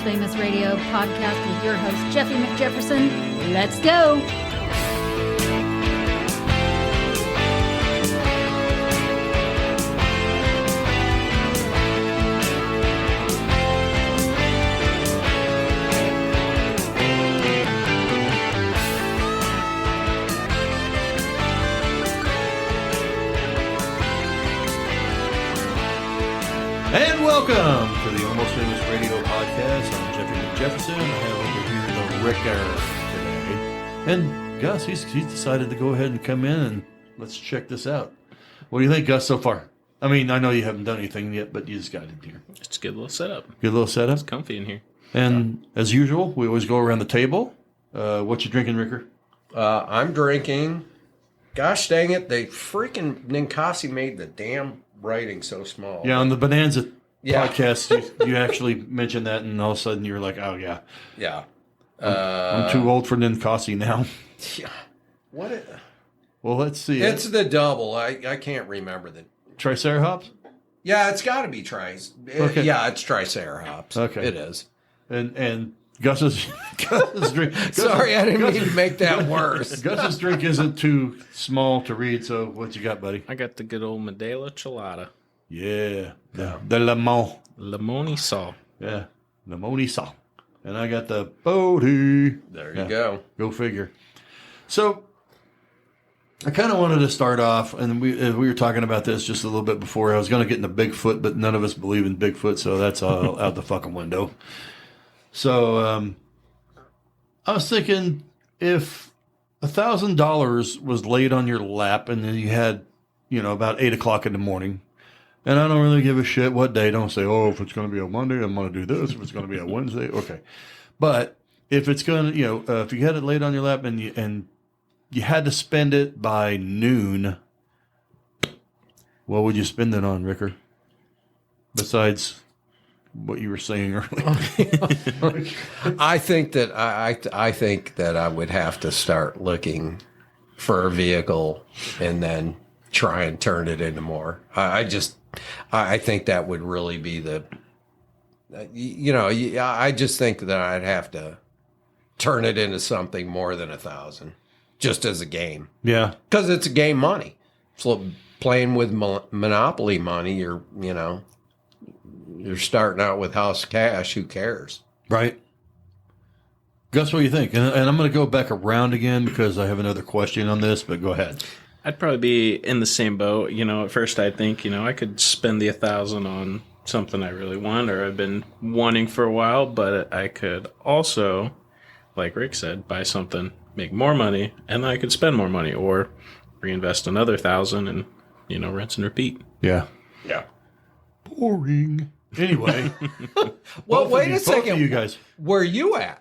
Famous Radio podcast with your host, Jeffy McJefferson. Let's go! And welcome to the Almost Famous Radio podcast. I'm Jeffy McJefferson. I have over here the Ricker today. And Gus, he's decided to go ahead and come in and let's check this out. What do you think, Gus, so far? I mean, I know you haven't done anything yet, but you just got in here. It's a good little setup. Good little setup? It's comfy in here. And as usual, we always go around the table. What you drinking, Ricker? I'm drinking. Gosh dang it, they freaking Ninkasi made the damn writing so small. Yeah, on the Bonanza podcast, you actually mentioned that, and all of a sudden you're like, oh, yeah. Yeah. I'm too old for Ninkasi now. Yeah. Well, let's see. It's the double. I can't remember the... Triceratops? Yeah, it's got to be Trice. Okay. Yeah, it's Triceratops. Okay. It is. And Gus's drink. Sorry, I didn't mean to make that worse. Gus's drink isn't too small to read, so what you got, buddy? I got the good old Medela Chelada. Yeah. The lemon. Limoni Saw. Yeah. Limoni Saw. And I got the Bodhi. There you go. Go figure. So, I kind of wanted to start off, and we were talking about this just a little bit before. I was going to get into Bigfoot, but none of us believe in Bigfoot, so that's all out the fucking window. So, I was thinking if $1,000 was laid on your lap and then you had, about 8 o'clock in the morning, and I don't really give a shit what day. Don't say, oh, if it's going to be a Monday, I'm going to do this. If it's going to be a Wednesday, okay. But if it's going to, if you had it laid on your lap and you had to spend it by noon, what would you spend it on, Ricker? Besides what you were saying earlier. I think that I think that I would have to start looking for a vehicle and then try and turn it into more. I think that would really be the, I just think that I'd have to turn it into something more than 1,000, just as a game. Yeah, because it's a game money. So playing with Monopoly money, you're starting out with house cash. Who cares? Right. Gus, what do you think? And I'm going to go back around again because I have another question on this, but go ahead. I'd probably be in the same boat. At first I'd think, I could spend the 1,000 on something I really want or I've been wanting for a while, but I could also, like Rick said, buy something, make more money, and I could spend more money or reinvest another 1,000 and, rinse and repeat. Yeah. Yeah. Boring. Anyway. Well, wait a second. Both of you guys. Where you at?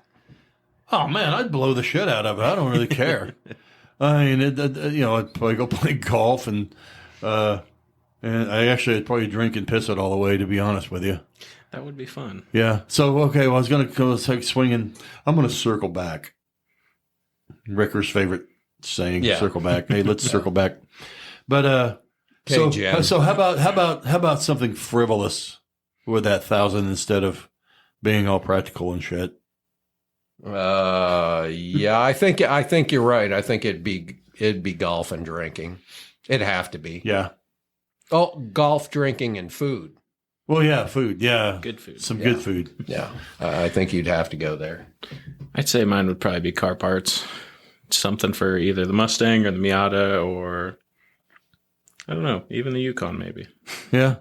Oh, man, I'd blow the shit out of it. I don't really care. I mean, I'd probably go play golf and I'd probably drink and piss it all away, to be honest with you. That would be fun. Yeah. So, okay, well, I was going to go swinging. I'm going to circle back. Ricker's favorite saying, circle back. Hey, let's circle back. But, so how about something frivolous with that 1,000 instead of being all practical and shit? Yeah, I think you're right. I think it'd be golf and drinking. It'd have to be. Yeah. Oh, golf, drinking, and food. Well, yeah, food. Yeah. Good food. Some good food. Yeah. I think you'd have to go there. I'd say mine would probably be car parts. Something for either the Mustang or the Miata or, I don't know, even the Yukon maybe. Yeah.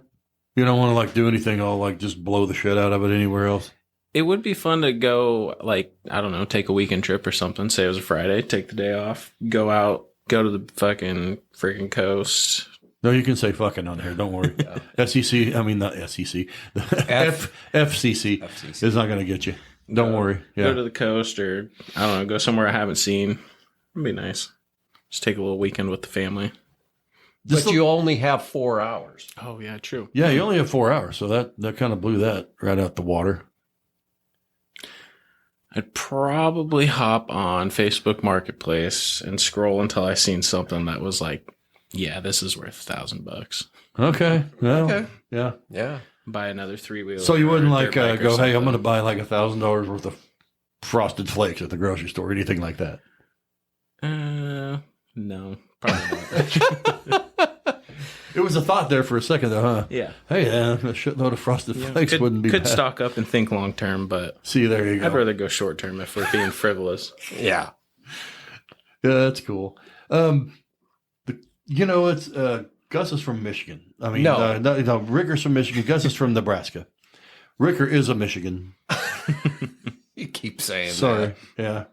You don't want to do anything all just blow the shit out of it anywhere else. It would be fun to go, I don't know, take a weekend trip or something. Say it was a Friday, take the day off, go out, go to the fucking freaking coast. No, you can say fucking on there. Don't worry. SEC, I mean, not SEC. FCC is not going to get you. Don't worry. Yeah. Go to the coast or, I don't know, go somewhere I haven't seen. It'd be nice. Just take a little weekend with the family. But you only have 4 hours. Oh, yeah, true. Yeah, you only have 4 hours. So that kind of blew that right out the water. I'd probably hop on Facebook Marketplace and scroll until I seen something that was like, yeah, this is worth $1,000. Okay. Well, Okay. Yeah. Yeah. buy another 3-wheeler. So you wouldn't like go, go, hey, I'm going to buy like $1,000 worth of Frosted Flakes at the grocery store, or anything like that? No, probably not. It was a thought there for a second, though, huh? Yeah. Hey, a shitload of Frosted Flakes wouldn't be could bad. stock up and think long term, but See, there you go. I'd rather go short term if we're being frivolous. Yeah. Yeah, that's cool. It's Gus is from Michigan. I mean, no, Ricker's from Michigan. Gus is from Nebraska. Ricker is a Michigan. You keep saying Sorry. that. Yeah.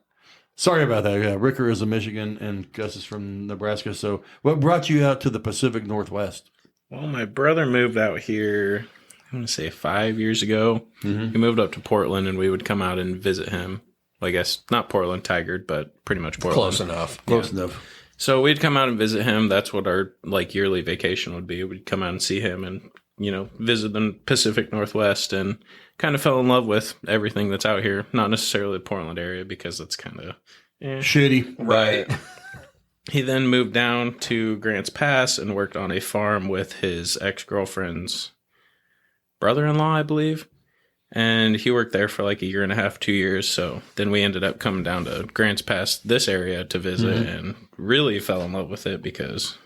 Sorry about that. Yeah, Ricker is a Michigan, and Gus is from Nebraska. So, what brought you out to the Pacific Northwest? Well, my brother moved out here, I'm going to say 5 years ago. Mm-hmm. He moved up to Portland, and we would come out and visit him. Well, I guess not Portland, Tigard, but pretty much Portland. Close enough. Close enough. So we'd come out and visit him. That's what our yearly vacation would be. We'd come out and see him and, visit the Pacific Northwest, and kind of fell in love with everything that's out here. Not necessarily the Portland area, because it's kind of Shitty. Right. He then moved down to Grants Pass and worked on a farm with his ex-girlfriend's brother-in-law, I believe. And he worked there for like a year and a half, 2 years. So then we ended up coming down to Grants Pass, this area, to visit, and really fell in love with it, because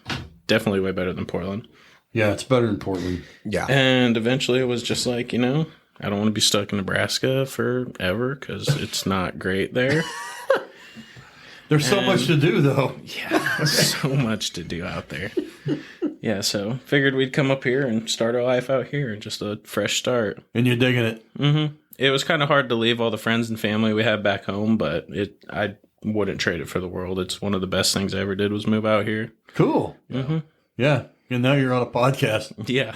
definitely way better than Portland. Yeah, it's better than Portland. Yeah. And eventually it was just like, I don't want to be stuck in Nebraska forever, because it's not great there. There's so much to do, though. Yeah, so much to do out there. Yeah, so figured we'd come up here and start our life out here, just a fresh start. And you're digging it. Mm-hmm. It was kind of hard to leave all the friends and family we had back home, but I wouldn't trade it for the world. It's one of the best things I ever did was move out here. Cool. Mm-hmm. Yeah. And now you're on a podcast. Yeah.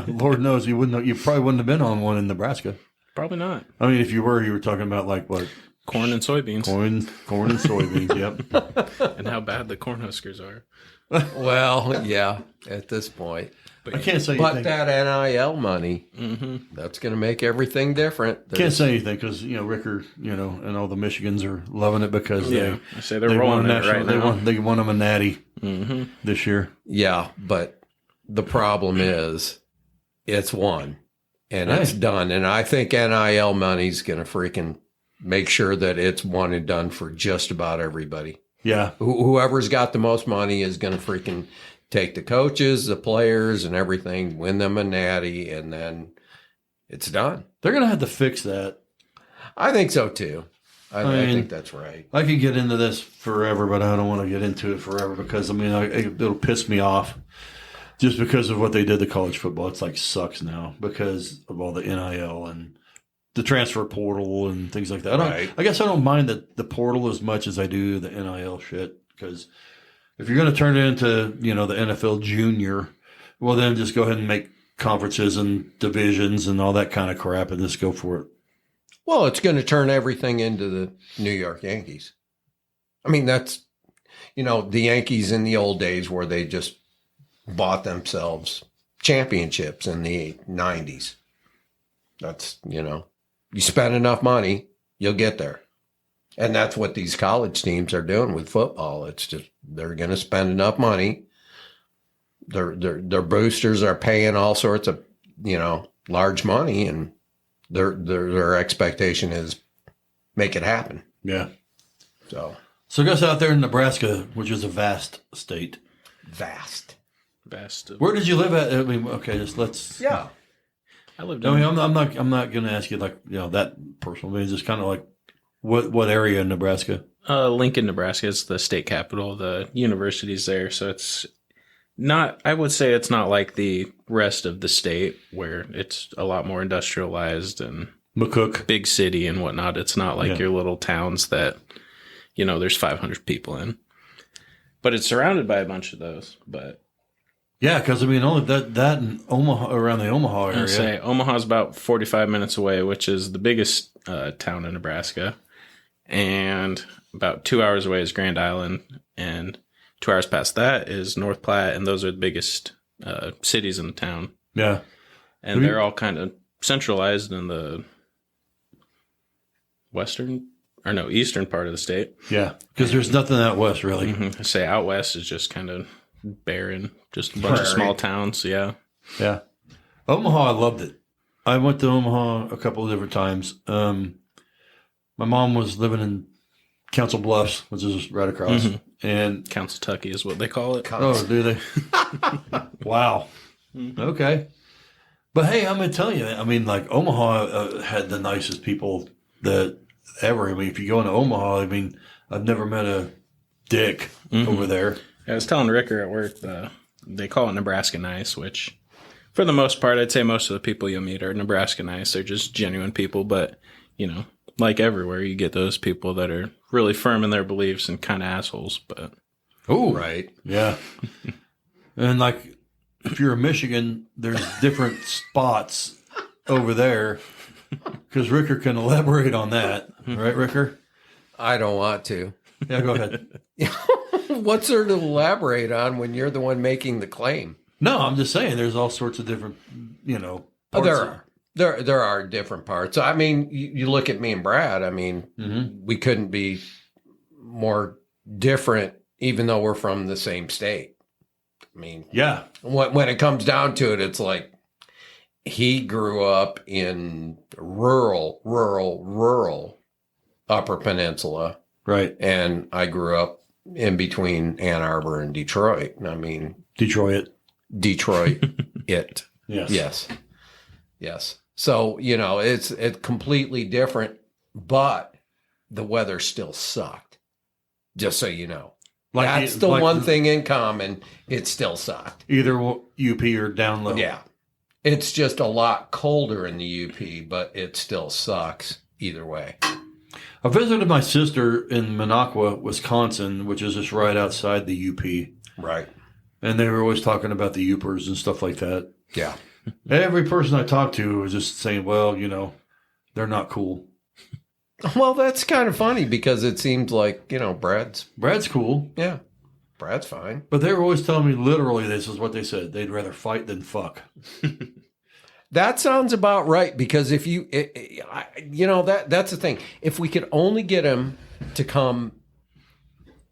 Lord knows you probably wouldn't have been on one in Nebraska. Probably not. I mean, if you were talking about like what? Corn and soybeans. Corn and soybeans, yep. And how bad the Cornhuskers are. Well, yeah, at this point. I can't say But anything. that NIL money, that's going to make everything different. Can't say anything because, Ricker, and all the Michigans are loving it because I say they're they rolling won it right now. They won them a natty this year. Yeah, but the problem is it's won and it's done. And I think NIL money's going to freaking make sure that it's one and done for just about everybody. Yeah. Whoever's got the most money is going to freaking take the coaches, the players, and everything, win them a natty, and then it's done. They're going to have to fix that. I think so, too. I think that's right. I could get into this forever, but I don't want to get into it forever because, it'll piss me off just because of what they did to college football. It's like sucks now because of all the NIL and the transfer portal and things like that. I guess I don't mind the portal as much as I do the NIL shit, because if you're going to turn it into, the NFL junior, well, then just go ahead and make conferences and divisions and all that kind of crap and just go for it. Well, it's going to turn everything into the New York Yankees. I mean, that's, the Yankees in the old days where they just bought themselves championships in the 90s. That's, you spend enough money, you'll get there. And that's what these college teams are doing with football. It's just, they're going to spend enough money. Their boosters are paying all sorts of, large money, and their expectation is make it happen. Yeah. So Gus, out there in Nebraska, which is a vast state. vast. Where did you live at? I mean, okay, just let's. Yeah. I lived I in mean, I'm not going to ask you like that personal. I mean, just kind of like what area in Nebraska? Lincoln, Nebraska. It's the state capital. The university's there, so it's not. I would say it's not like the rest of the state where it's a lot more industrialized and McCook, big city and whatnot. It's not like your little towns that there's 500 people in, but it's surrounded by a bunch of those. But yeah, because I mean, only that in Omaha, around the Omaha area. I'd say Omaha's about 45 minutes away, which is the biggest town in Nebraska. And about 2 hours away is Grand Island. And 2 hours past that is North Platte. And those are the biggest cities in the town. Yeah. And they're all kind of centralized in the eastern part of the state. Yeah. Because there's nothing out west, really. I say out west is just kind of barren, just a bunch of small towns. Yeah. Yeah. Omaha, I loved it. I went to Omaha a couple of different times. My mom was living in Council Bluffs, which is right across. And Council Tucky is what they call it. oh, do they? Wow. Okay. But hey, I'm gonna tell you. I mean, like Omaha had the nicest people that ever. I mean, if you go into Omaha, I mean, I've never met a dick over there. I was telling Ricker at work, they call it Nebraska nice, which for the most part, I'd say most of the people you'll meet are Nebraska nice. They're just genuine people. But, you know, like everywhere, you get those people that are really firm in their beliefs and kind of assholes. But Oh, Right. yeah. And like, if you're in Michigan, there's different spots over there. Because Ricker can elaborate on that, right, Ricker? I don't want to. Yeah, go ahead. What's there to elaborate on when you're the one making the claim? No, I'm just saying there's all sorts of different, you know. Oh, parts of- there are different parts. I mean, you look at me and Brad. I mean, we couldn't be more different, even though we're from the same state. I mean, Yeah. when it comes down to it, it's like he grew up in rural Upper Peninsula, Right. and I grew up in between Ann Arbor and Detroit. I mean, Detroit. Detroit, it. Yes. Yes. So, you know, it's completely different, but the weather still sucked. Just so you know. That's the one thing in common. It still sucked. Either UP or down low. Yeah. It's just a lot colder in the UP, but it still sucks either way. I visited my sister in Minocqua, Wisconsin, which is just right outside the UP. Right. And they were always talking about the Upers and stuff like that. Yeah. Every person I talked to was just saying, well, you know, they're not cool. Well, that's kind of funny because it seems like, you know, Brad's cool. yeah. Brad's fine. But they were always telling me literally this is what they said. They'd rather fight than fuck. That sounds about right because if you, you know, that's the thing. If we could only get him to come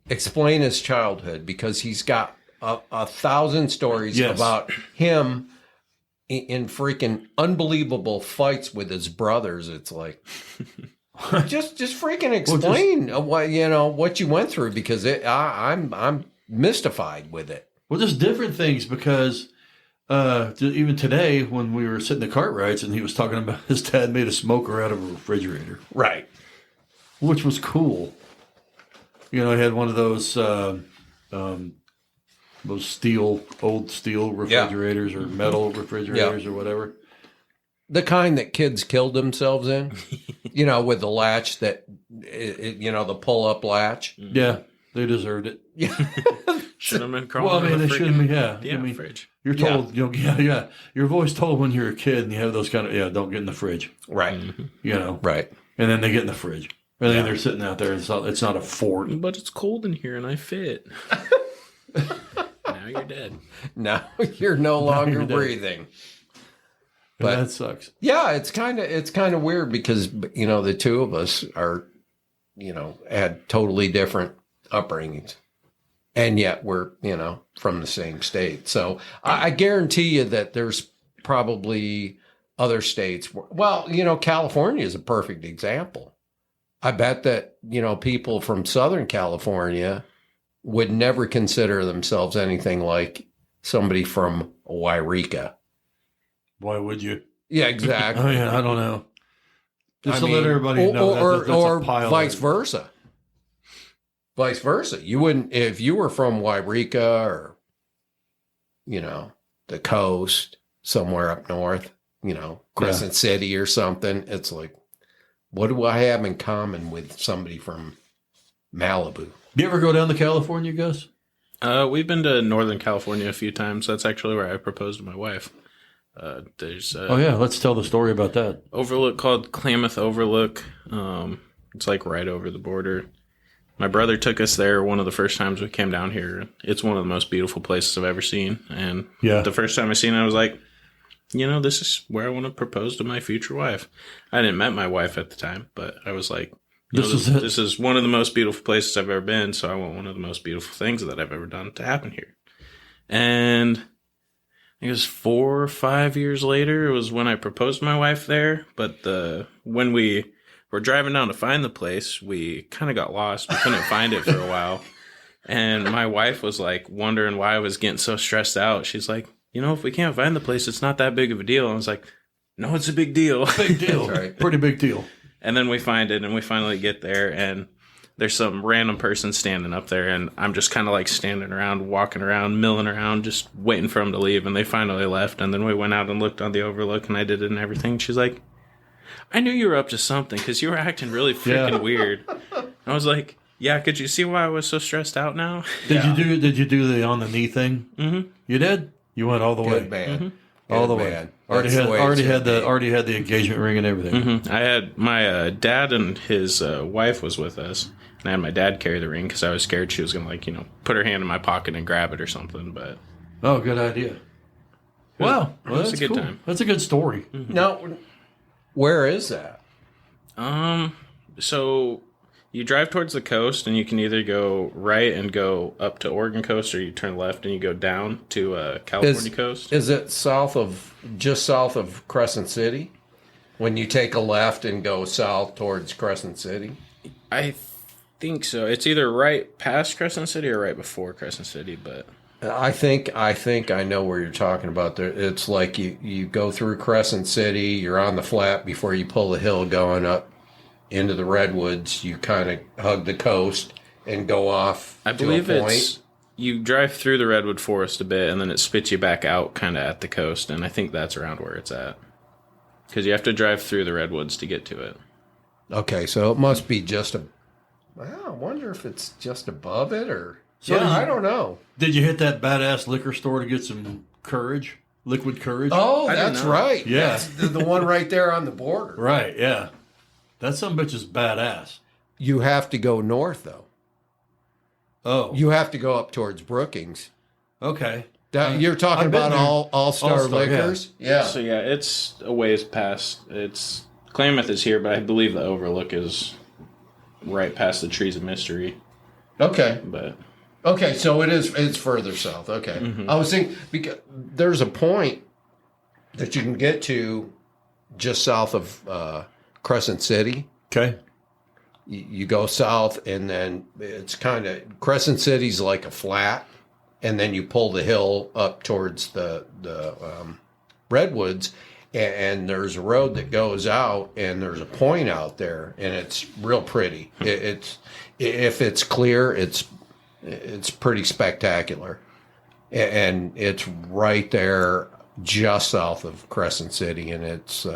explain his childhood, because he's got a 1,000 stories Yes. about him in freaking unbelievable fights with his brothers. It's like, just freaking explain what, you know, what you went through, because I'm mystified with it. Well, just different things because even today when we were sitting in the Cartwrights and he was talking about his dad made a smoker out of a refrigerator, Right. which was cool. You know, he had one of those old steel refrigerators or metal refrigerators or whatever. The kind that kids killed themselves in, you know, with the latch that, you know, the pull-up latch. Yeah, they deserved it. should have been crawling. Well, I mean, in they the shouldn't be. freaking- Yeah, I mean, fridge. you're told, you know, yeah. You're always told when you're a kid and you have those kind of, don't get in the fridge, Right. you know. Right. And then they get in the fridge. And then they're sitting out there. It's not a fort. But it's cold in here and I fit. Now you're dead. Now you're no longer you're dead. breathing. But that sucks. Yeah, it's kind of weird because, you know, the two of us are, you know, had totally different upbringings, and yet we're, you know, from the same state. So I guarantee you that there's probably other states. Well, you know, California is a perfect example. I bet that, you know, people from Southern California would never consider themselves anything like somebody from Wairika. Why would you? Yeah, exactly. Oh, yeah, I don't know. Just to I mean, let everybody know that's or a pile vice of, versa. Vice versa. You wouldn't, if you were from Wairika or, you know, the coast, somewhere up north, you know, Crescent City or something. It's like, what do I have in common with somebody from Malibu? You ever go down to California, Gus? We've been to Northern California a few times. That's actually where I proposed to my wife. There's Oh, yeah. Let's tell the story about that. overlook called Klamath Overlook. It's like right over the border. My brother took us there one of the first times we came down here. It's one of the most beautiful places I've ever seen. And the first time I seen it, I was like, you know, this is where I want to propose to my future wife. I didn't met my wife at the time, but I was like, this is one of the most beautiful places I've ever been. So I want one of the most beautiful things that I've ever done to happen here. And it was 4 or 5 years later. It was when I proposed to my wife there. But when we were driving down to find the place, we kind of got lost. We couldn't find it for a while. And my wife was like wondering why I was getting so stressed out. She's like, if we can't find the place, it's not that big of a deal. And I was like, no, it's a big deal. Big deal. Right. Pretty big deal. And then we find it, and we finally get there, and there's some random person standing up there, and I'm just kind of like standing around, walking around, milling around, just waiting for them to leave. And they finally left, and then we went out and looked on the overlook, and I did it and everything. She's like, I knew you were up to something because you were acting really freaking weird. And I was like, yeah, could you see why I was so stressed out now? Did you do the on the knee thing? Mm-hmm. You did? You went all the way. Good man. Mm-hmm. All the Good way. man. Already That's had the way it should the engagement ring and everything. Mm-hmm. I had my dad and his wife was with us, and I had my dad carry the ring because I was scared she was gonna put her hand in my pocket and grab it or something. But Oh, good idea. Wow, well, was that's a good cool. time. That's a good story. Mm-hmm. Now, where is that? So you drive towards the coast, and you can either go right and go up to Oregon coast, or you turn left and you go down to California coast. Is it just south of Crescent City? When you take a left and go south towards Crescent City? I think so. It's either right past Crescent City or right before Crescent City, but I think I know where you're talking about. There, it's like you go through Crescent City, you're on the flat before you pull the hill going up into the redwoods. You kind of hug the coast and go off. I believe it's you drive through the redwood forest a bit, and then it spits you back out kind of at the coast, and I think that's around where it's at. Because you have to drive through the redwoods to get to it. Okay, so it must be just I wonder if it's just above it or. So I don't know. Did you hit that badass liquor store to get some courage? Liquid courage? Oh, I didn't that's know. right. Yeah. That's the one right there on the border. Right, yeah. That sumbitch is badass. You have to go north, though. Oh. You have to go up towards Brookings. Okay. You're talking I've been about there. All-Star All-Star, Liquors? Yeah. So yeah, it's a ways past. It's Klamath is here, but I believe the overlook is right past the Trees of Mystery. Okay. But Okay, so it's further south. Okay. Mm-hmm. I was thinking, because there's a point that you can get to just south of Crescent City. Okay. You go south, and then it's kind of Crescent City's like a flat, and then you pull the hill up towards the redwoods, and there's a road that goes out, and there's a point out there, and it's real pretty. It's if it's clear, it's pretty spectacular, and it's right there just south of Crescent City, and it's.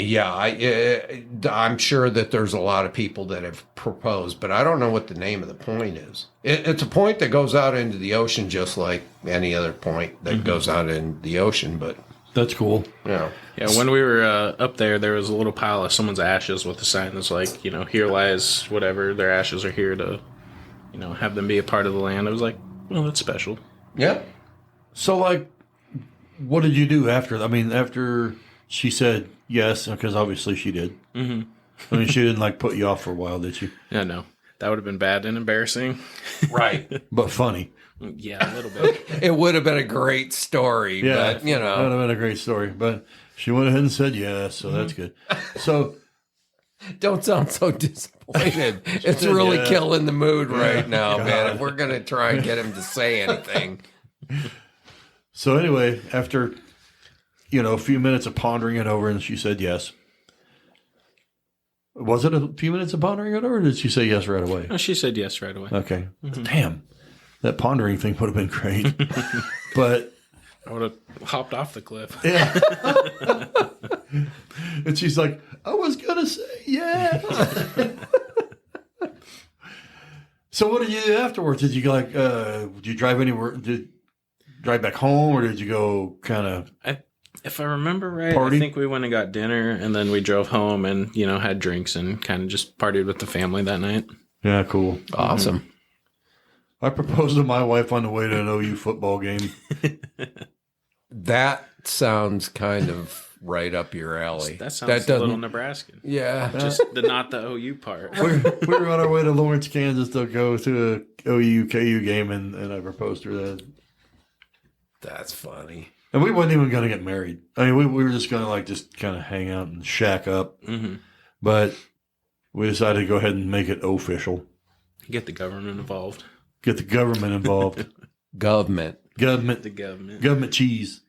I'm sure that there's a lot of people that have proposed, but I don't know what the name of the point is. It's a point that goes out into the ocean just like any other point that goes out in the ocean, but... That's cool. Yeah. yeah, when we were up there was a little pile of someone's ashes with a sign that's like, here lies whatever, their ashes are here to, have them be a part of the land. I was like, well, that's special. Yeah. So, what did you do after? After she said yes, because obviously she did. Mm-hmm. She didn't, put you off for a while, did she? Yeah, no. That would have been bad and embarrassing. Right. But funny. Yeah, a little bit. It would have been a great story, Yeah, but, that would have been a great story. But she went ahead and said yes, so that's good. So... Don't sound so disappointed. It's really killing the mood right now, man. If we're going to try and get him to say anything. So anyway, after, a few minutes of pondering it over, and she said yes. Was it a few minutes of pondering it over, or did she say yes right away? No, she said yes right away. Okay. Damn. That pondering thing would have been great. But... I would have hopped off the cliff. Yeah. And she's like, I was going to say yes. So what did you do afterwards? Did you did you drive anywhere? Did you drive back home, or did you go kind of... If I remember right, party? I think we went and got dinner, and then we drove home and, had drinks and kind of just partied with the family that night. Yeah, cool. Awesome. I proposed to my wife on the way to an OU football game. That sounds kind of right up your alley. That sounds a little Nebraskan. Yeah. Just not the OU part. We were on our way to Lawrence, Kansas to go to a OU KU game, and I proposed to her then. That's funny. And we wasn't even going to get married. I mean, we were just going to like just kind of hang out and shack up. Mm-hmm. But we decided to go ahead and make it official. Get the government involved. Get the government involved. Government. Government. The government. Government cheese.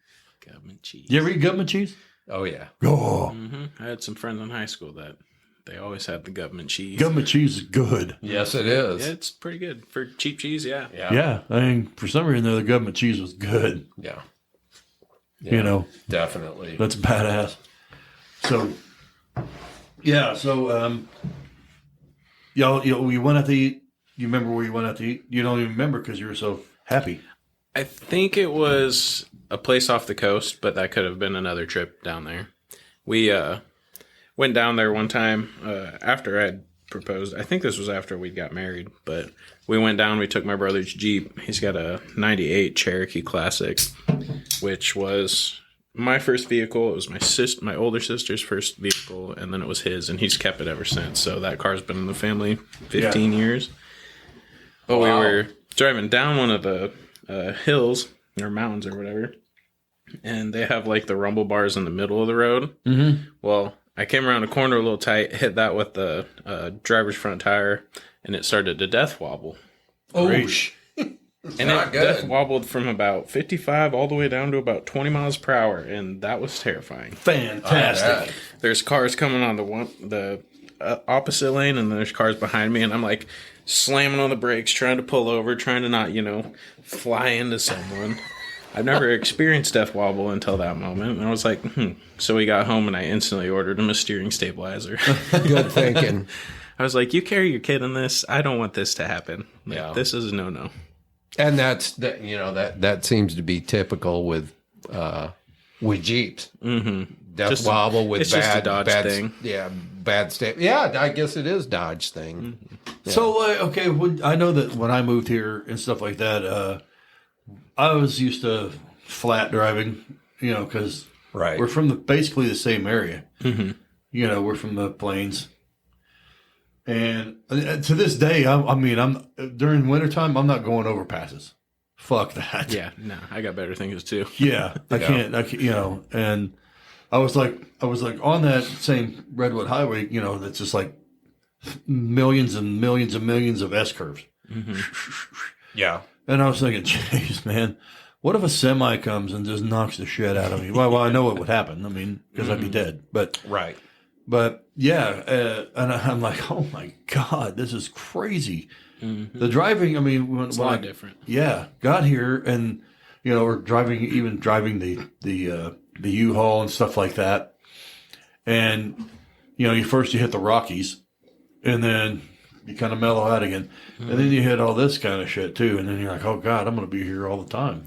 Government cheese. You ever eat government cheese? Oh, yeah. Oh. Mm-hmm. I had some friends in high school that they always had the government cheese. Government cheese is good. Yes, it is. Yeah, it's pretty good for cheap cheese. Yeah. Yeah. I mean, for some reason, though, the government cheese was good. Yeah. You know, Definitely. that's badass. So, yeah. So, you went out to eat. You remember where you went out to eat? You don't even remember because you were so happy. I think it was a place off the coast, but that could have been another trip down there. We went down there one time after I had proposed. I think this was after we got married, but we went down. We took my brother's Jeep. He's got a 98 Cherokee Classic, which was my first vehicle. It was my older sister's first vehicle, and then it was his, and he's kept it ever since. So that car's been in the family 15 years. But we were driving down one of the hills or mountains or whatever, and they have like the rumble bars in the middle of the road. Mm-hmm. Well, I came around a corner a little tight, hit that with the driver's front tire, and it started to death wobble. Oh, And it death wobbled from about 55 all the way down to about 20 miles per hour, and that was terrifying. Fantastic. There's cars coming on the opposite lane, and there's cars behind me, and I'm like slamming on the brakes, trying to pull over, trying to not, fly into someone. I've never experienced death wobble until that moment, and I was like, So we got home, and I instantly ordered him a steering stabilizer. Good thinking. I was like, you carry your kid in this? I don't want this to happen. Like, Yeah. This is a no-no. And that seems to be typical with Jeeps. Mm-hmm. Death wobble with it's bad, just a Dodge bad thing. Yeah, bad state. Yeah, I guess it is Dodge thing. Mm-hmm. Yeah. So, okay, I know that when I moved here and stuff like that, I was used to flat driving, because Right. we're from basically the same area. Mm-hmm. We're from the plains. And to this day, I'm during wintertime, I'm not going overpasses. Fuck that. Yeah, no, I got better things too. Yeah, I can't, and I was like on that same Redwood Highway, that's just like millions and millions and millions of S curves. Mm-hmm. Yeah. And I was thinking, jeez, man, what if a semi comes and just knocks the shit out of me? Well, I know it would happen. I mean, because I'd be dead. Right. But yeah, and I'm like, oh my God, this is crazy. Mm-hmm. The driving, I mean, It's a lot different. Yeah, got here and or driving the U-Haul and stuff like that, and you hit the Rockies, and then you kind of mellow out again, and then you hit all this kind of shit too, and then you're like, oh God, I'm going to be here all the time.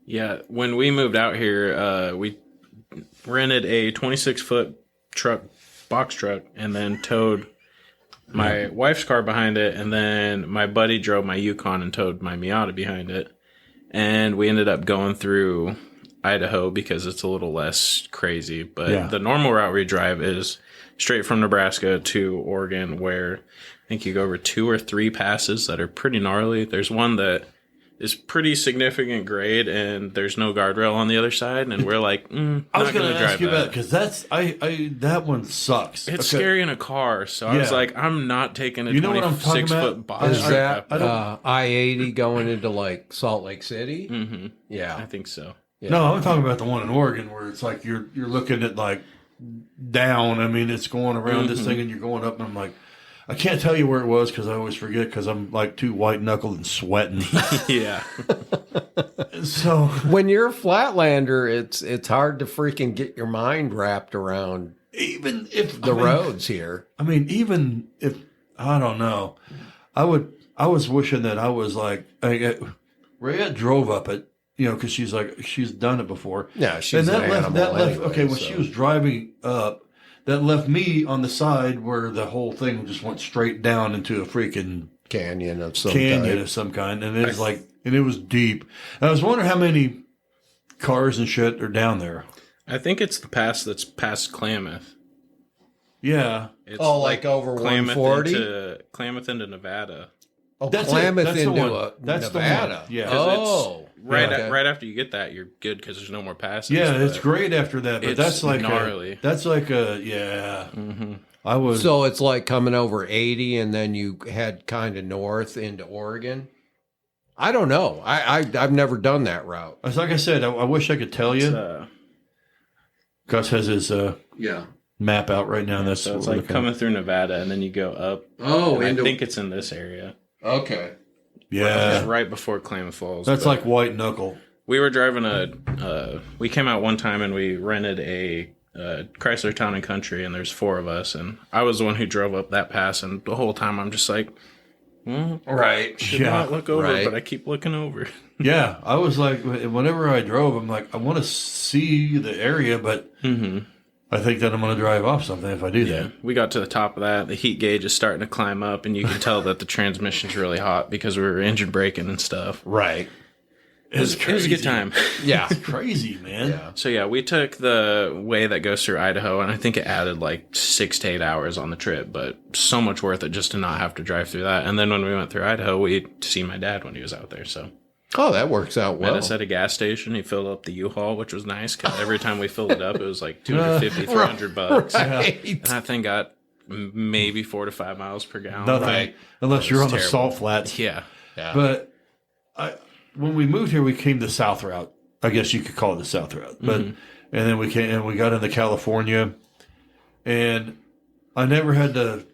Yeah, when we moved out here, we rented a 26-foot box truck, and then towed my wife's car behind it, and then my buddy drove my Yukon and towed my Miata behind it. And we ended up going through Idaho because it's a little less crazy. But the normal route we drive is straight from Nebraska to Oregon, where I think you go over 2 or 3 passes that are pretty gnarly. There's one that is pretty significant grade, and there's no guardrail on the other side, and we're like, I was going to ask you about it because that one sucks. It's scary in a car, so I was like, I'm not taking a 26-foot box. Is that I-80 going into like Salt Lake City? Mm-hmm. Yeah, I think so. Yeah. No, I'm talking about the one in Oregon where it's like you're looking at like down. I mean, it's going around this thing, and you're going up, and I'm like, I can't tell you where it was because I always forget because I'm like too white knuckled and sweating. Yeah. So when you're a flatlander, it's hard to freaking get your mind wrapped around even if the roads here. I mean, even if I don't know, I was wishing that I was like Rhea drove up it, because she's done it before. Yeah, she's and an animal anyway, okay, when she was driving up. That left me on the side where the whole thing just went straight down into a freaking canyon of some kind, and it was deep. And I was wondering how many cars and shit are down there. I think it's the pass that's past Klamath. Yeah. It's like over Klamath 140? Klamath into Nevada. Oh, That's Klamath that's the into one. That's Nevada. the one. Yeah. Oh, Right, okay. right after you get that, you're good because there's no more passes. Yeah, it's but great after that, but it's that's like gnarly. that's like a yeah. I was So it's like coming over 80 and then you head kind of north into Oregon. I don't know. I've never done that route. it's like I said. I wish I could tell you. Gus has his Yeah. map out right now. And that's So it's what we're like looking at. coming through Nevada, and then you go up. Oh, and I think it's in this area. Okay. It's Yeah, right before Klamath Falls. that's but like white knuckle. we were driving we came out one time and we rented a Chrysler Town and Country, and there's 4 of us, and I was the one who drove up that pass, and the whole time I'm just like, Right. should Yeah, not look over, right. but I keep looking over. Yeah, I was like, whenever I drove, I'm like, I want to see the area, but I think that I'm going to drive off something if I do Yeah, we got to the top of that. The heat gauge is starting to climb up, and you can tell that the transmission's really hot because we were engine braking and stuff. Right. It was a good time. Yeah. It's crazy, man. Yeah. So yeah, we took the way that goes through Idaho, and I think it added like 6 to 8 hours on the trip, but so much worth it just to not have to drive through that. And then when we went through Idaho, we see my dad when he was out there. So Oh, that works out met well. us at a gas station. He filled up the U-Haul, which was nice because every time we filled it up, it was like $250, $300. Right. And that thing got maybe 4 to 5 miles per gallon. Nothing Right. unless you're on the terrible. salt flats. Yeah. Yeah. But when we moved here, we came the south route. I guess you could call it the south route. But and then we came and we got into California, and I never had to.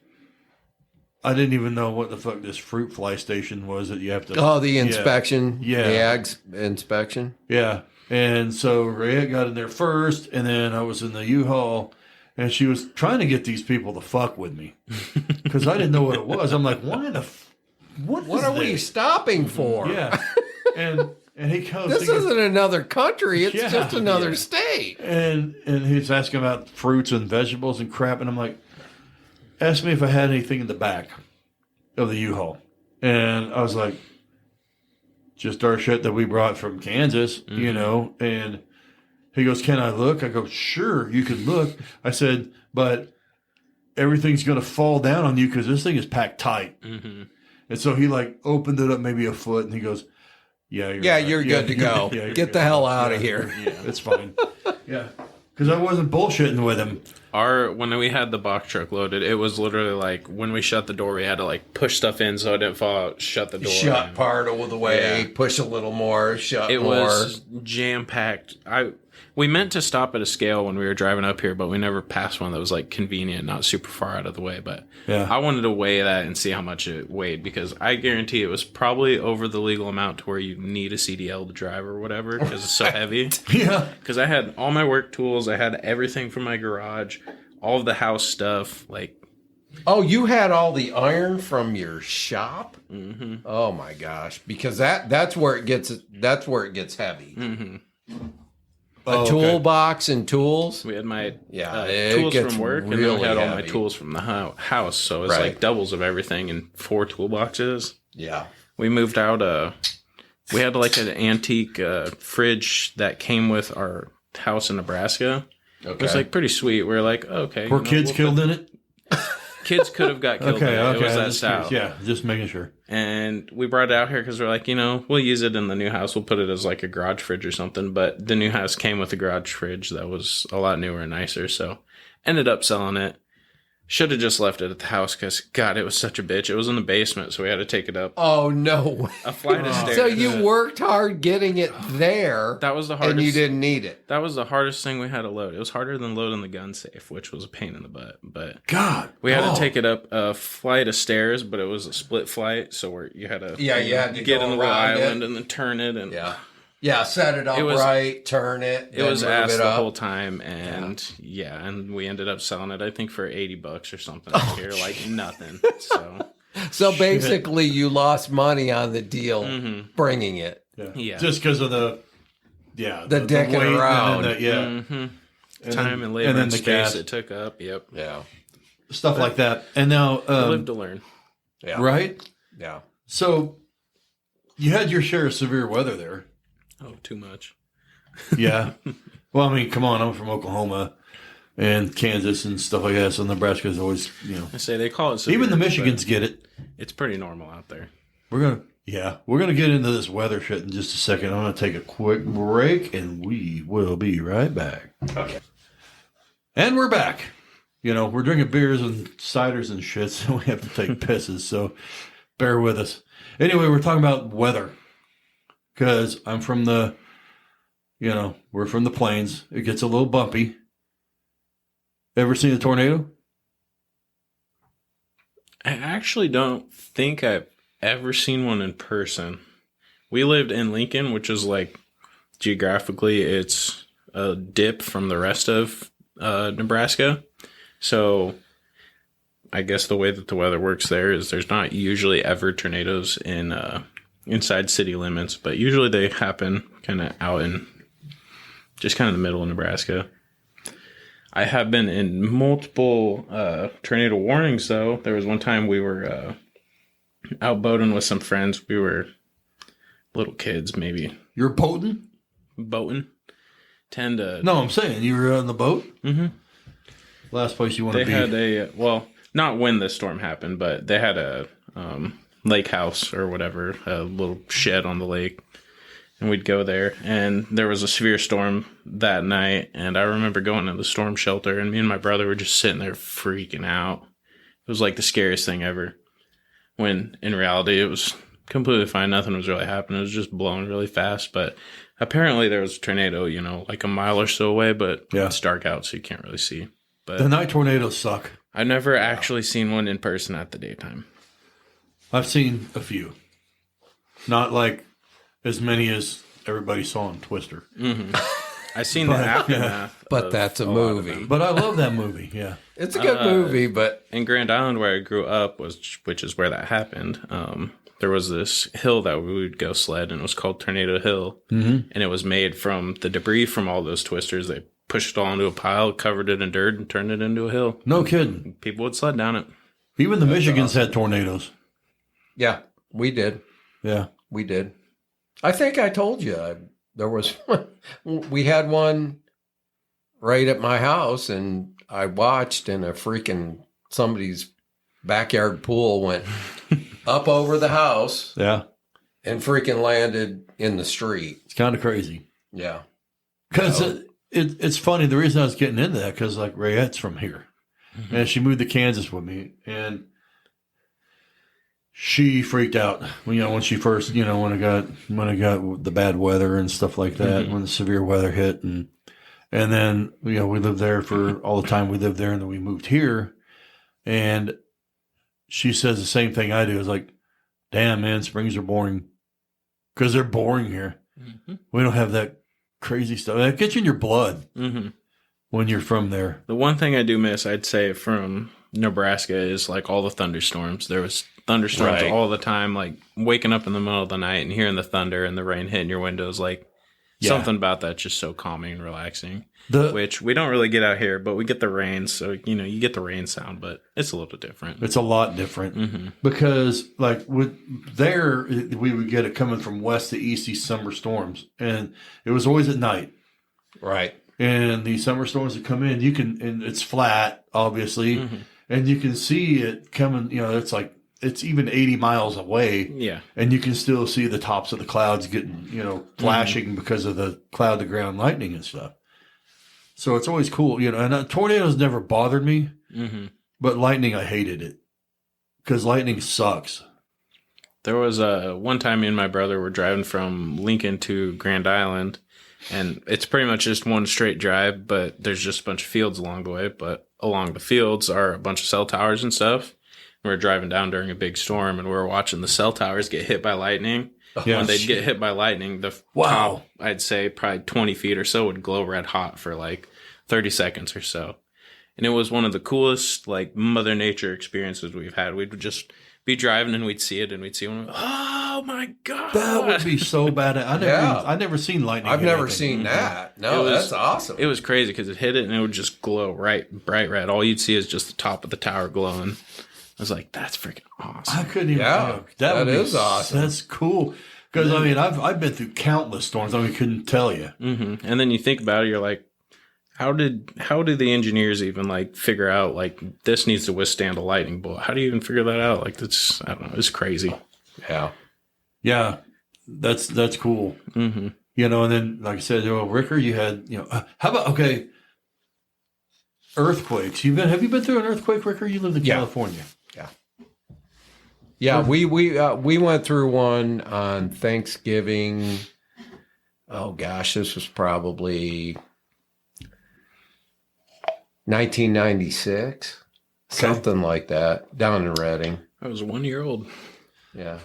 I didn't even know what the fuck this fruit fly station was that you have to. Oh, the inspection. Yeah. The ags inspection. Yeah. And so Rayette got in there first, and then I was in the U-Haul, and she was trying to get these people to fuck with me because I didn't know what it was. I'm like, why the what What is are we this? stopping for? Yeah. And he comes. This isn't another country. It's Yeah. just another state. And he's asking about fruits and vegetables and crap, and I'm like, ask me if I had anything in the back of the U-Haul, and I was like, just our shit that we brought from Kansas, you know. And he goes, "Can I look?" I go, "Sure, you can look." I said, "But everything's going to fall down on you because this thing is packed tight." And so he like opened it up maybe a foot, and he goes, "Yeah, you're Yeah, right. you're good to go. you're Get good the to hell go. out Yeah, of here." Yeah, it's fine. Yeah, because I wasn't bullshitting with him. When we had the box truck loaded, it was literally like when we shut the door, we had to like push stuff in so it didn't fall out, shut the door. Shut and part of the way, Yeah. push a little more, shut It more. was jam packed. We meant to stop at a scale when we were driving up here, but we never passed one that was like convenient, not super far out of the way. But Yeah. I wanted to weigh that and see how much it weighed because I guarantee it was probably over the legal amount to where you need a CDL to drive or whatever because it's so heavy. Yeah, Because I had all my work tools, I had everything from my garage, all of the house stuff, like. Oh, you had all the iron from your shop? Mm-hmm. Oh my gosh! Because that's where it gets heavy. Mm-hmm. Oh, A okay. toolbox and tools. We had my Yeah, it tools gets from work, and then really we had all my heavy. tools from the house. So it's Right. like doubles of everything in 4 toolboxes. Yeah. We moved out. We had like an antique fridge that came with our house in Nebraska. Okay. It was like pretty sweet. We were like, okay, Were kids killed in it? Kids could have got killed. Okay, in it. okay. It was that just style. curious. Yeah, just making sure. And we brought it out here because we're like, we'll use it in the new house. We'll put it as like a garage fridge or something. But the new house came with a garage fridge that was a lot newer and nicer. So ended up selling it. Should have just left it at the house because, God, it was such a bitch. It was in the basement, so we had to take it up Oh no! a flight of stairs. So you worked hard getting it there, That was the hardest. and you didn't need it. That was the hardest thing we had to load. It was harder than loading the gun safe, which was a pain in the butt. But God, we had to take it up a flight of stairs, but it was a split flight, so you had to Yeah, you had to get go in the little around it. island and then turn it, and Yeah, set it up It was- right, turn it. it was then move ass it the up. whole time. And and we ended up selling it, I think, for $80 or something out here, like nothing. So So basically, you lost money on the deal bringing it. Yeah. just because of the dicking weight around. and then and time then- and labor and then and the space gas. it took up. Yep. Yeah, stuff like that. And now, Live to learn. yeah, right? yeah. So you had your share of severe weather there. Oh, too much. Yeah. Well, I mean, come on. I'm from Oklahoma and Kansas and stuff like that. So Nebraska's always, I say they call it severe, even the but Michigans get it. It's pretty normal out there. We're gonna get into this weather shit in just a second. I'm gonna take a quick break, and we will be right back. Okay. And we're back. You know, we're drinking beers and ciders and shit, so we have to take pisses. So bear with us. Anyway, we're talking about weather because I'm from the, you know, we're from the plains. It gets a little bumpy. Ever seen a tornado? I actually don't think I've ever seen one in person. We lived in Lincoln, which is like geographically, it's a dip from the rest of Nebraska. So I guess the way that the weather works there is there's not usually ever tornadoes in inside city limits, but usually they happen kind of out in just kind of the middle of Nebraska. I have been in multiple tornado warnings, though. There was one time we were out boating with some friends. We were little kids, maybe. You're boating? Boating. No, I'm saying you were on the boat? Mm-hmm. Last place you want to be. They had well, not when the storm happened, but they had a lake house or whatever, a little shed on the lake. And we'd go there, and there was a severe storm that night, and I remember going to the storm shelter, and me and my brother were just sitting there freaking out. It was like the scariest thing ever, when in reality it was completely fine. Nothing was really happening. It was just blowing really fast, but apparently there was a tornado, you know, like a mile or so away, but it's dark out, so you can't really see. But the night tornadoes suck. I've never actually seen one in person at the daytime. I've seen a few. Not like as many as everybody saw on Twister. Mm-hmm. I've seen the aftermath. But that's a movie. But I love that movie, yeah. It's a good movie, but... In Grand Island, where I grew up, which is where that happened, there was this hill that we would go sled, and it was called Tornado Hill. Mm-hmm. And it was made from the debris from all those twisters. They pushed it all into a pile, covered it in dirt, and turned it into a hill. No kidding. People would sled down it. Even the Michigans had tornadoes. Yeah, we did. Yeah. We did. I think I told you there was we had one right at my house, and I watched, and somebody's backyard pool went up over the house. Yeah. And freaking landed in the street. It's kind of crazy. Yeah. Because it's funny. The reason I was getting into that, because like Rayette's from here. Mm-hmm. And she moved to Kansas with me. And she freaked out, when she first, when it got the bad weather and stuff like that, mm-hmm. when the severe weather hit, and then we lived there for all the time we lived there, and then we moved here, and she says the same thing I do. It's like, damn man, springs are boring, because they're boring here. Mm-hmm. We don't have that crazy stuff. That gets you in your blood mm-hmm. when you're from there. The one thing I do miss, I'd say, from Nebraska is like all the thunderstorms. There was thunderstorms all the time, like waking up in the middle of the night and hearing the thunder and the rain hitting your windows. Like something about that's just so calming and relaxing, which we don't really get out here, but we get the rain. So, you get the rain sound, but it's a little different. It's a lot different mm-hmm. because like we would get it coming from west to east, these summer storms, and it was always at night. Right. And these summer storms that come in, and it's flat, obviously, mm-hmm. and you can see it coming, it's even 80 miles away. Yeah. And you can still see the tops of the clouds getting, flashing mm-hmm. because of the cloud to ground lightning and stuff. So it's always cool, and tornadoes never bothered me, mm-hmm. but lightning, I hated it because lightning sucks. There was one time me and my brother were driving from Lincoln to Grand Island, and it's pretty much just one straight drive, but there's just a bunch of fields along the way. But along the fields are a bunch of cell towers and stuff. We were driving down during a big storm, and we were watching the cell towers get hit by lightning. When they'd get hit by lightning, the top, I'd say probably 20 feet or so, would glow red hot for like 30 seconds or so. And it was one of the coolest, like, Mother Nature experiences we've had. We'd just be driving, and we'd see it, and oh my God. That would be so bad. I've never seen lightning. I've never seen that. No, that's awesome. It was crazy because it hit it, and it would just glow bright red. All you'd see is just the top of the tower glowing. I was like, that's freaking awesome. I couldn't even think. That is awesome. That's cool. Because, I've been through countless storms. Couldn't tell you. Mm-hmm. And then you think about it, you're like, how did the engineers even, like, figure out, like, this needs to withstand a lightning bolt? How do you even figure that out? Like, that's, I don't know, it's crazy. Yeah. Yeah, that's cool. Mm-hmm. You know, and then like I said, Ricker, you had, how about earthquakes? Have you been through an earthquake, Ricker? You lived in California. Yeah, we went through one on Thanksgiving. Oh gosh, this was probably 1996, something like that, down in Reading. I was 1 year old. Yeah,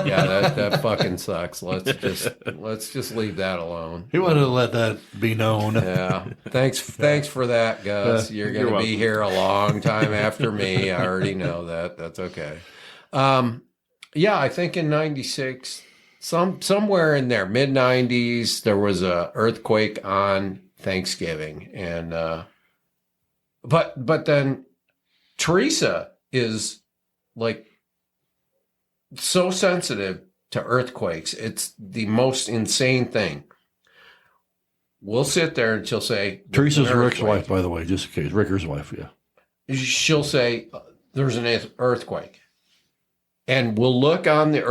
yeah, that fucking sucks. Let's just leave that alone. He wanted to let that be known. Yeah, thanks for that, Gus. You're You're gonna be here a long time after me. I already know that. That's okay. Yeah, I think in '96, somewhere in there, mid '90s, there was a earthquake on Thanksgiving, and but then Teresa is like so sensitive to earthquakes. It's the most insane thing. We'll sit there and she'll say, Teresa's Rick's wife, by the way, just in case. Ricker's wife, yeah. She'll say, there's an earthquake. And we'll look on the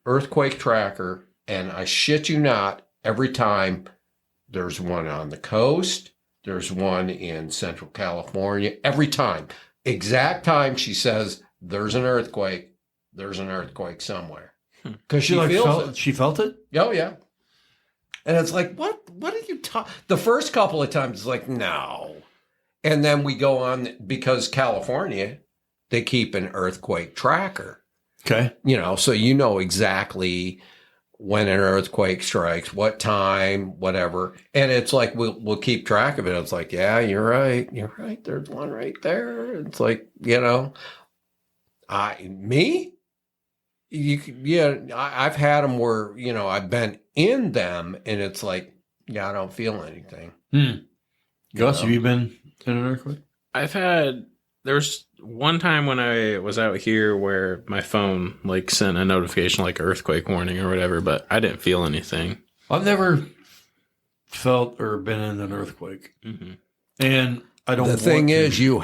earthquake tracker, and I shit you not, every time there's one on the coast, there's one in Central California, every time. Exact time she says, there's an earthquake somewhere. Because she feels it. She felt it? Oh, yeah. And it's like, what are you talking? The first couple of times, it's like, no. And then we go on, because California, they keep an earthquake tracker. Okay. So you know exactly when an earthquake strikes, what time, whatever. And it's like, we'll keep track of it. It's like, yeah, you're right. There's one right there. It's like, I've had them where, I've been in them, and it's like, I don't feel anything. Gus, have you been in an earthquake? There was one time when I was out here where my phone sent a notification like earthquake warning or whatever, but I didn't feel anything. I've never felt or been in an earthquake. Mm-hmm. And I don't The want thing to. is, you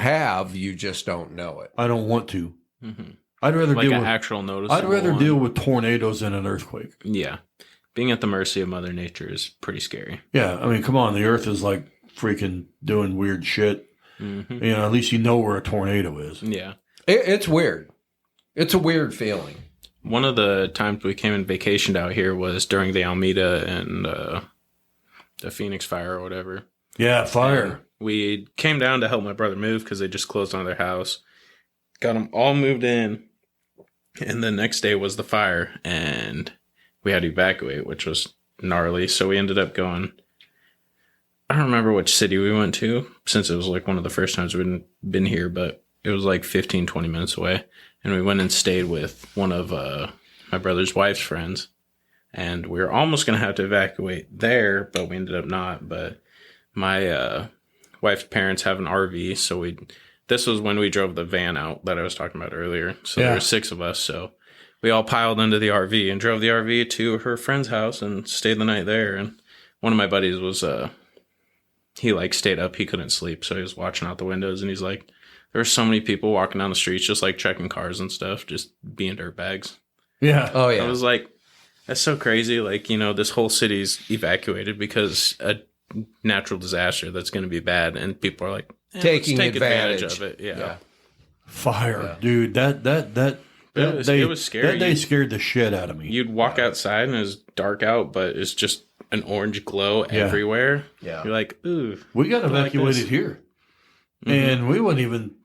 just don't know it. I don't want to. Mm-hmm. I'd rather Like deal an with actual notice. I'd rather deal with tornadoes than an earthquake. Yeah. Being at the mercy of Mother Nature is pretty scary. Yeah, I mean, come on, the earth is like freaking doing weird shit. Mm-hmm. At least you know where a tornado is. Yeah. It's weird. It's a weird feeling. One of the times we came and vacationed out here was during the Alameda and the Phoenix fire or whatever. Yeah, fire. And we came down to help my brother move because they just closed on their house. Got them all moved in. And the next day was the fire. And we had to evacuate, which was gnarly. So we ended up going... I don't remember which city we went to, since it was one of the first times we'd been here, but it was 15, 20 minutes away. And we went and stayed with one of my brother's wife's friends. And we were almost going to have to evacuate there, but we ended up not. But my wife's parents have an RV, so this was when we drove the van out that I was talking about earlier. So there were 6 of us, so we all piled into the RV and drove the RV to her friend's house and stayed the night there. And one of my buddies was... he stayed up. He couldn't sleep. So he was watching out the windows, and he's like, there were so many people walking down the streets, just checking cars and stuff, just being dirtbags. Yeah. Oh, yeah. I was like, that's so crazy. This whole city's evacuated because a natural disaster that's going to be bad. And people are taking let's take advantage of it. Yeah. Fire, dude. That it was scary. That day scared the shit out of me. You'd walk outside and it's dark out, but it's just an orange glow everywhere. Yeah. You're like, ooh. We got evacuated this. here. Mm-hmm. And we weren't even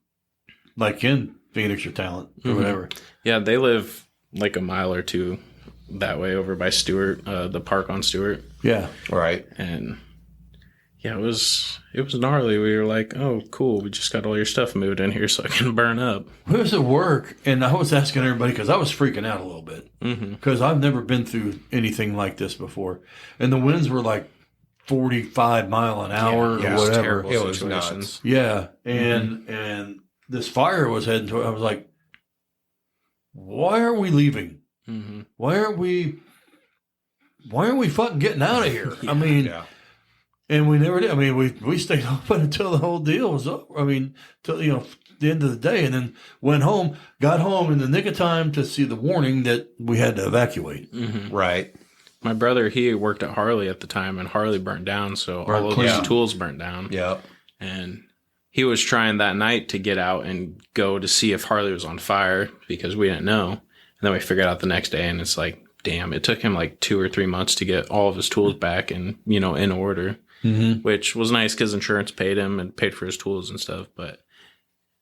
in Phoenix or Talent or whatever. Yeah, they live a mile or two that way over by Stewart, the park on Stewart. Yeah. Right. And yeah, it was gnarly. We were like, oh, cool. We just got all your stuff moved in here so I can burn up. We was at work, and I was asking everybody because I was freaking out a little bit because I've never been through anything like this before. And the winds were 45 mile an hour or whatever. It was nuts. Yeah. And this fire was heading to, I was like, why are we leaving? Mm-hmm. Why aren't we fucking getting out of here? I mean, And we never did. I mean, we stayed open until the whole deal was over. I mean, till the end of the day, and then went home, got home in the nick of time to see the warning that we had to evacuate. Mm-hmm. Right. My brother, he worked at Harley at the time, and Harley burnt down, so all of his tools burnt down. Yep. And he was trying that night to get out and go to see if Harley was on fire because we didn't know. And then we figured out the next day, and it's like, damn, it took him like 2 or 3 months to get all of his tools back and, in order, which was nice because insurance paid him and paid for his tools and stuff. But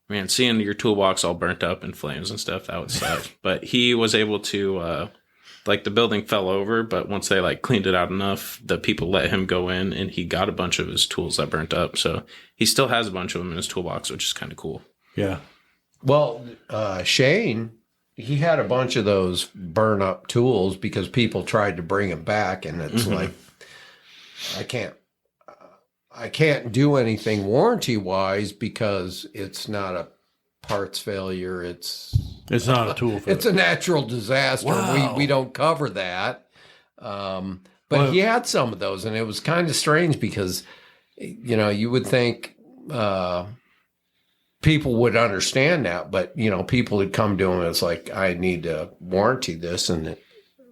man, seeing your toolbox all burnt up in flames and stuff, that would suck. But he was able to, the building fell over, but once they cleaned it out enough, the people let him go in, and he got a bunch of his tools that burnt up. So he still has a bunch of them in his toolbox, which is kind of cool. Yeah. Well, Shane, he had a bunch of those burn up tools because people tried to bring him back, and it's like, I can't do anything warranty wise because it's not a parts failure. It's not a tool. It's a natural disaster. Wow. We don't cover that. But he had some of those, and it was kind of strange because, you would think people would understand that, but people would come to him. It's like, I need to warranty this, and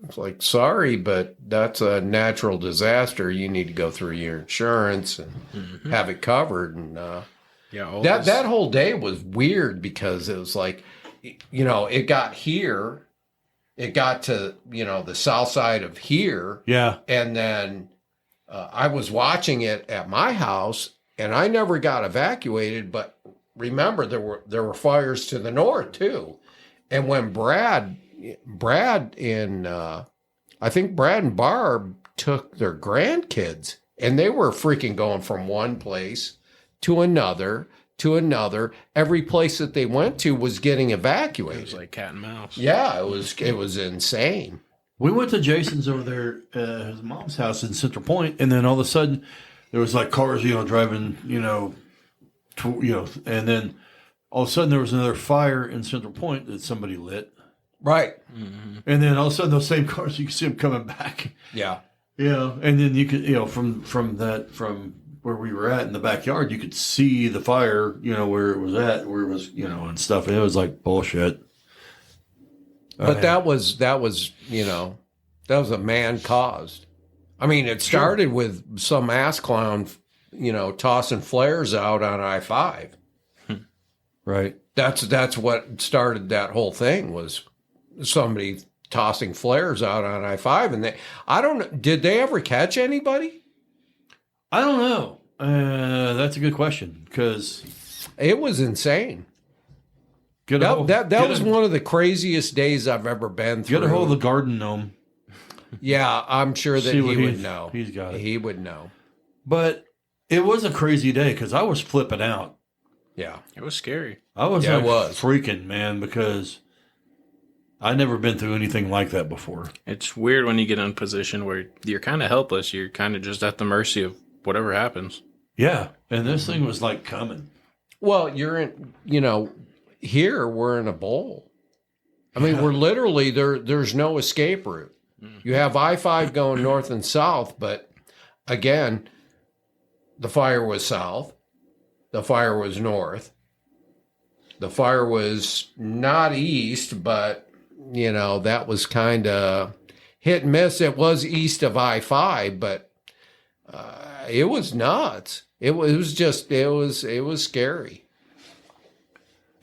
it's like, sorry, but that's a natural disaster. You need to go through your insurance and have it covered. And that whole day was weird because it was like, it got here, it got to the south side of here, and then I was watching it at my house, and I never got evacuated, but remember, there were fires to the north too. And when Brad and I think Brad and Barb took their grandkids, and they were freaking going from one place to another. Every place that they went to was getting evacuated. It was like cat and mouse. Yeah, it was insane. We went to Jason's over there, his mom's house in Central Point, and then all of a sudden there was cars, driving, and then all of a sudden there was another fire in Central Point that somebody lit. Right. Mm-hmm. And then all of a sudden those same cars, you could see them coming back. Yeah. And then you could, from where we were at in the backyard, you could see the fire, where it was at, where it was, and stuff. And it was like bullshit. But that was a man caused. I mean, it started with some ass clown, tossing flares out on I-5. Right. That's what started that whole thing, was somebody tossing flares out on I-5. And I don't know, did they ever catch anybody? I don't know. That's a good question, because it was insane. That was one of the craziest days I've ever been through. Get a hold of the garden gnome. Yeah, I'm sure that he would know. He's got it. He would know. But it was a crazy day because I was flipping out. Yeah. It was scary. I was freaking, man, because I'd never been through anything like that before. It's weird when you get in a position where you're kind of helpless. You're kind of just at the mercy of whatever happens. Yeah. And this thing was coming. Well, you're in, here we're in a bowl. I mean, we're literally there's no escape route. You have I-5 going north and south, but again, the fire was south. The fire was north. The fire was not east, but, that was kind of hit and miss. It was east of I-5, but it was nuts. It was scary.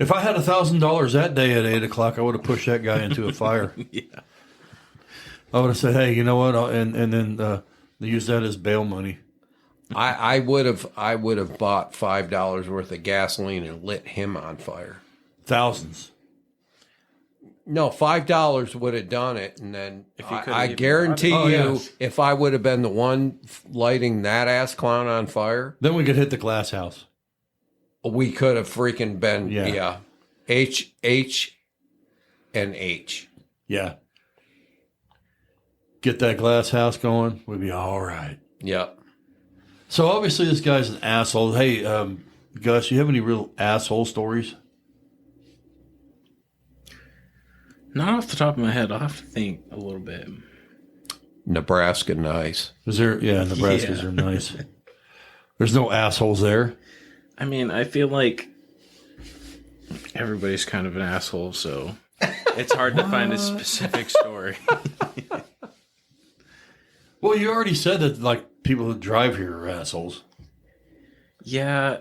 If I had $1,000 that day at 8:00, I would have pushed that guy into a fire. Yeah. I would have said, "Hey, you know what?" And then use that as bail money. I would have bought $5 worth of gasoline and lit him on fire. Thousands. No, $5 would have done it, and then I guarantee you, if I would have been the one lighting that ass clown on fire, then we could hit the glass house. We could have freaking been H and H. Yeah. Get that glass house going, we'd be all right. Yep. So obviously this guy's an asshole. Hey, Gus, you have any real asshole stories? Not off the top of my head. I'll have to think a little bit. Nebraska, nice. Is there? Yeah, Nebraska's are nice. There's no assholes there. I mean, I feel like everybody's kind of an asshole, so it's hard to find a specific story. Well, you already said that, like, people that drive here are assholes. Yeah,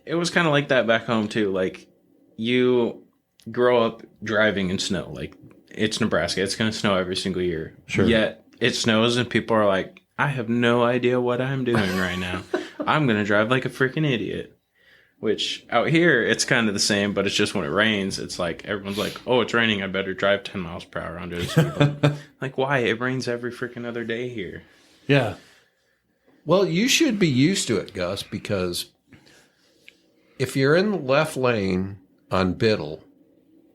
it was kind of like that back home, too. Like, you grow up driving in snow. Like, it's Nebraska. It's going to snow every single year. Sure. Yet, it snows and people are like, I have no idea what I'm doing right now. I'm going to drive like a freaking idiot. Which, out here, it's kind of the same, but it's just when it rains, it's like, everyone's like, oh, it's raining, I better drive 10 miles per hour under the speed limit. Like, why? It rains every freaking other day here. Yeah. Well, you should be used to it, Gus, because if you're in the left lane on Biddle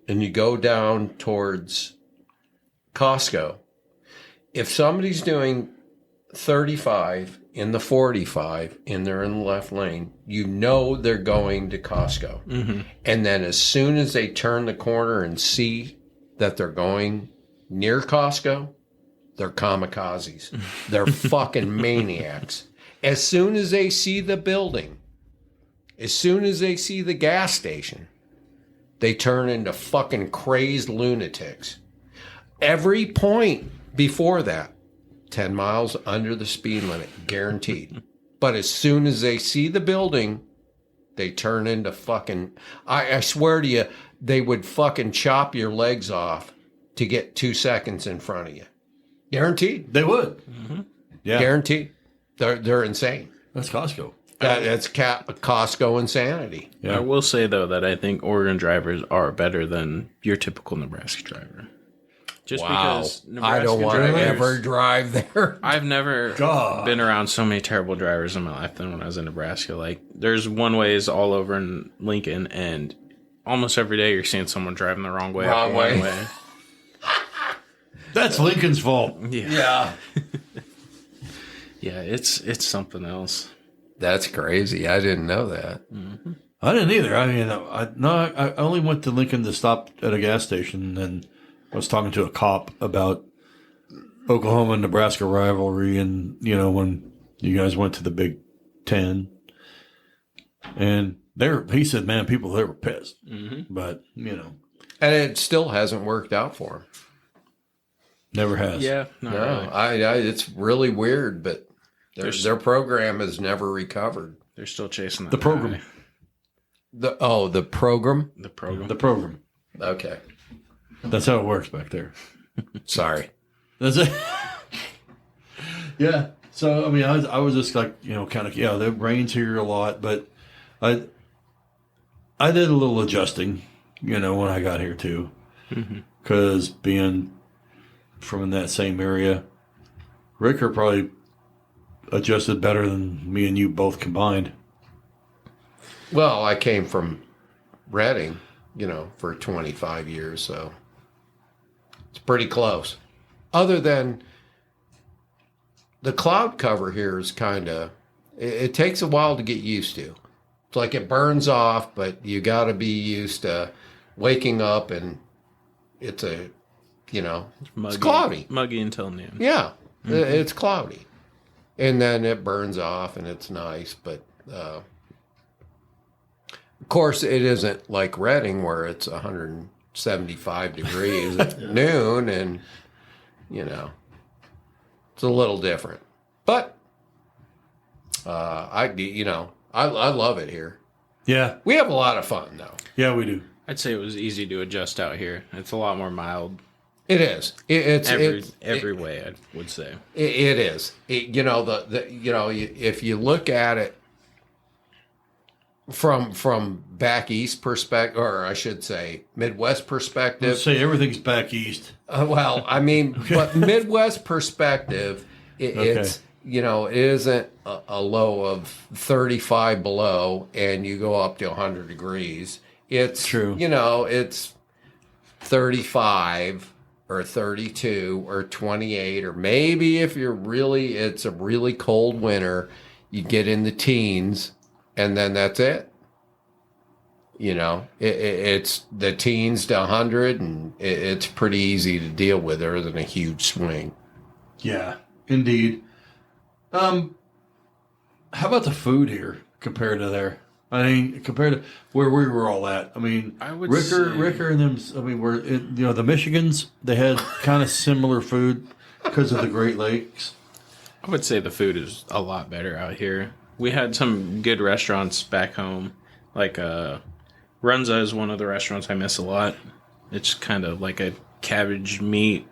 and you go down towards Costco, if somebody's doing 35 in the 45 and they're in the left lane, you know they're going to Costco. Mm-hmm. And then as soon as they turn the corner and see that they're going near Costco, they're kamikazes. They're fucking maniacs. As soon as they see the building, as soon as they see the gas station, they turn into fucking crazed lunatics. Every point before that, 10 miles under the speed limit, guaranteed. But as soon as they see the building, they turn into fucking... I swear to you, they would fucking chop your legs off to get 2 seconds in front of you. Guaranteed. They would. Mm-hmm. Yeah. Guaranteed. They're insane. That's Costco. That's Costco insanity. Yeah. I will say, though, that I think Oregon drivers are better than your typical Nebraska driver. Just because Nebraska I don't want to drivers, ever drive there. I've never been around so many terrible drivers in my life than when I was in Nebraska. Like, there's one ways all over in Lincoln, and almost every day you're seeing someone driving the wrong way. Wrong way. One way. That's Lincoln's fault. Yeah. Yeah, it's something else. That's crazy. I didn't know that. Mm-hmm. I didn't either. I mean, I only went to Lincoln to stop at a gas station, and I was talking to a cop about Oklahoma and Nebraska rivalry, and when you guys went to the Big Ten, and he said, man, people there were pissed, but and it still hasn't worked out for him. Never has. Yeah, not really. I it's really weird, but their program has never recovered. They're still chasing that The program. guy. The program. The program. The program. Okay, That's how it works back there. sorry. That's it. Yeah. So I mean, I was just like, kind of, the rain's here a lot, but I did a little adjusting, when I got here too, because being from in that same area, Ricker probably adjusted better than me and you both combined. Well, I came from Reading, for 25 years, so it's pretty close. Other than the cloud cover here is kind of, it takes a while to get used to. It's like it burns off, but you got to be used to waking up and it's it's cloudy. Muggy until noon. Yeah, it's cloudy. And then it burns off and it's nice, but of course it isn't like Reading where it's 175 degrees at noon, and it's a little different. But I love it here. Yeah. We have a lot of fun though. Yeah, we do. If it was easy to adjust out here. It's a lot more mild. It is. It's every way, I would say. It is. If you look at it from back east perspective, or I should say Midwest perspective. Let's say everything's back east. But Midwest perspective, it's it isn't a low of 35 below, and you go up to 100 degrees. It's true. It's 35. Or 32 or 28, or maybe if it's a really cold winter, you get in the teens, and then that's it. It's the teens to 100, and it's pretty easy to deal with. There isn't a huge swing. Yeah, indeed. How about the food here compared to there? I mean, compared to where we were all at. I mean, I would Ricker and them. I mean, the Michigans, they had kind of similar food because of the Great Lakes. I would say the food is a lot better out here. We had some good restaurants back home. Like, Runza is one of the restaurants I miss a lot. It's kind of like a cabbage meat.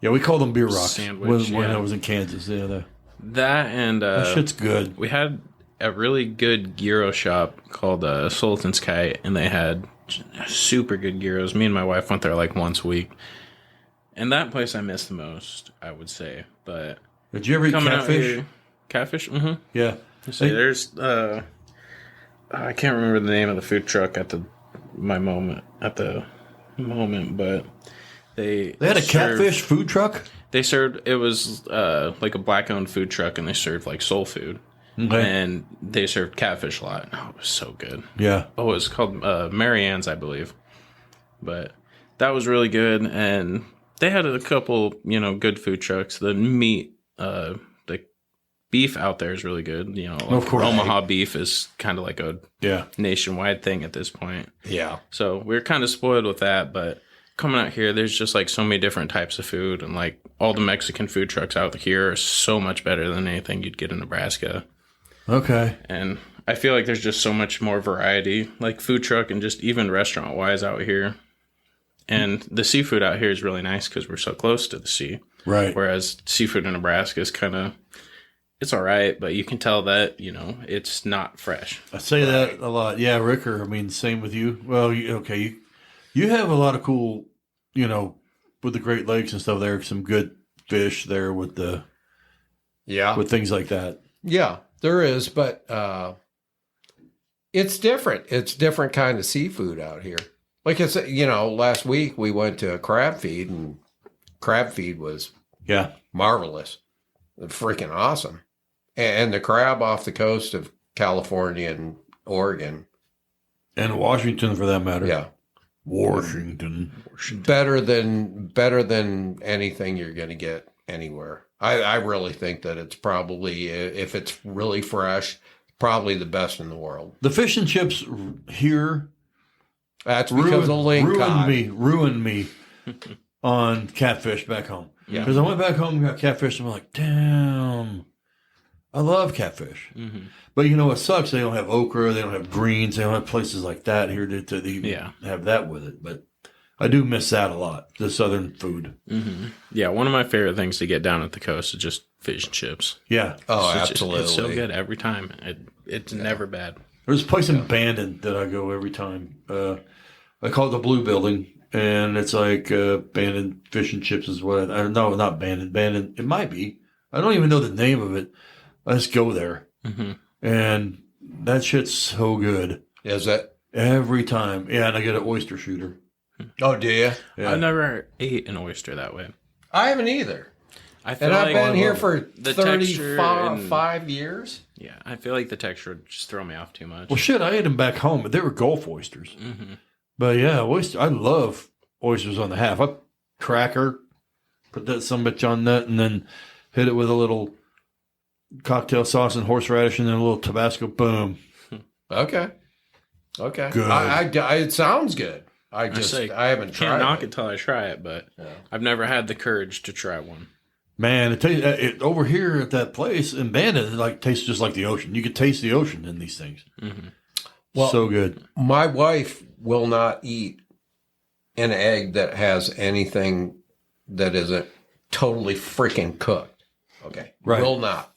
Yeah, we called them beer rocks Sandwich, when yeah. I was in Kansas. Yeah, That and that shit's good. we had a really good gyro shop called Sultan's Kite, and they had super good gyros. Me and my wife went there like once a week. And that place I miss the most, I would say. But Did you ever eat coming out catfish? here, catfish? Mm-hmm. Yeah. See, there's I can't remember the name of the food truck at the moment, but they They had a served- catfish food truck? They served, it was like a black owned food truck, and they served like soul food. Okay. And they served catfish a lot. Oh, it was so good. Yeah. Oh, it was called Marianne's, I believe. But that was really good. And they had a couple, good food trucks. The meat, the beef out there is really good. Of course. Omaha beef is kind of like a Yeah. nationwide thing at this point. Yeah. So we're kind of spoiled with that. But coming out here, there's just like so many different types of food. And like all the Mexican food trucks out here are so much better than anything you'd get in Nebraska. Okay. And I feel like there's just so much more variety, like food truck and just even restaurant wise out here. And the seafood out here is really nice because we're so close to the sea. Right. Whereas seafood in Nebraska is it's all right, but you can tell that, it's not fresh. I say that a lot. Yeah, Ricker. I mean, same with you. Well, you have a lot of cool, with the Great Lakes and stuff there, some good fish there with with things like that. Yeah, there is, but it's different. It's different kind of seafood out here. Like I said, last week we went to a crab feed, and crab feed was Yeah. marvelous, freaking awesome. And the crab off the coast of California and Oregon, And Washington, for that matter. yeah, Washington. better than anything you're going to get anywhere. I really think that it's probably, if it's really fresh, probably the best in the world. The fish and chips here That's because of Link cod. ruined me on catfish back home. Yeah. Because I went back home and got catfish, and I'm like, damn, I love catfish. Mm-hmm. But you know what sucks? They don't have okra, they don't have greens, they don't have places like that here to even Yeah. have that with it. But I do miss that a lot, the southern food. Mm-hmm. Yeah, one of my favorite things to get down at the coast is just fish and chips. Yeah. Oh, It's so absolutely. good every time. It's never bad. There's a place in Bandon that I go every time. I call it the Blue Building, and it's like Bandon Fish and Chips is what no, not Bandon. Bandon, it might be. I don't even know the name of it. I just go there, Mm-hmm. and that shit's so good Is that? every time. Yeah, and I get an oyster shooter. Oh, do you? Yeah. I never ate an oyster that way. I haven't either. I feel And I've like been here for the texture and- 35 years. Yeah, I feel like the texture would just throw me off too much. Well, shit, I ate them back home, but they were Gulf oysters. Mm-hmm. But yeah, oyster. I love oysters on the half. I cracker, put that some bitch on that, and then hit it with a little cocktail sauce and horseradish, and then a little Tabasco. Boom. Okay. Good. It sounds good. I haven't tried Can't knock it. it till I try it, but Yeah. I've never had the courage to try one. Man, over here at that place in Bandon, it tastes just like the ocean. You could taste the ocean in these things. Mm-hmm. Well- So good. My wife will not eat an egg that has anything that isn't totally freaking cooked. Okay. Right. Will not.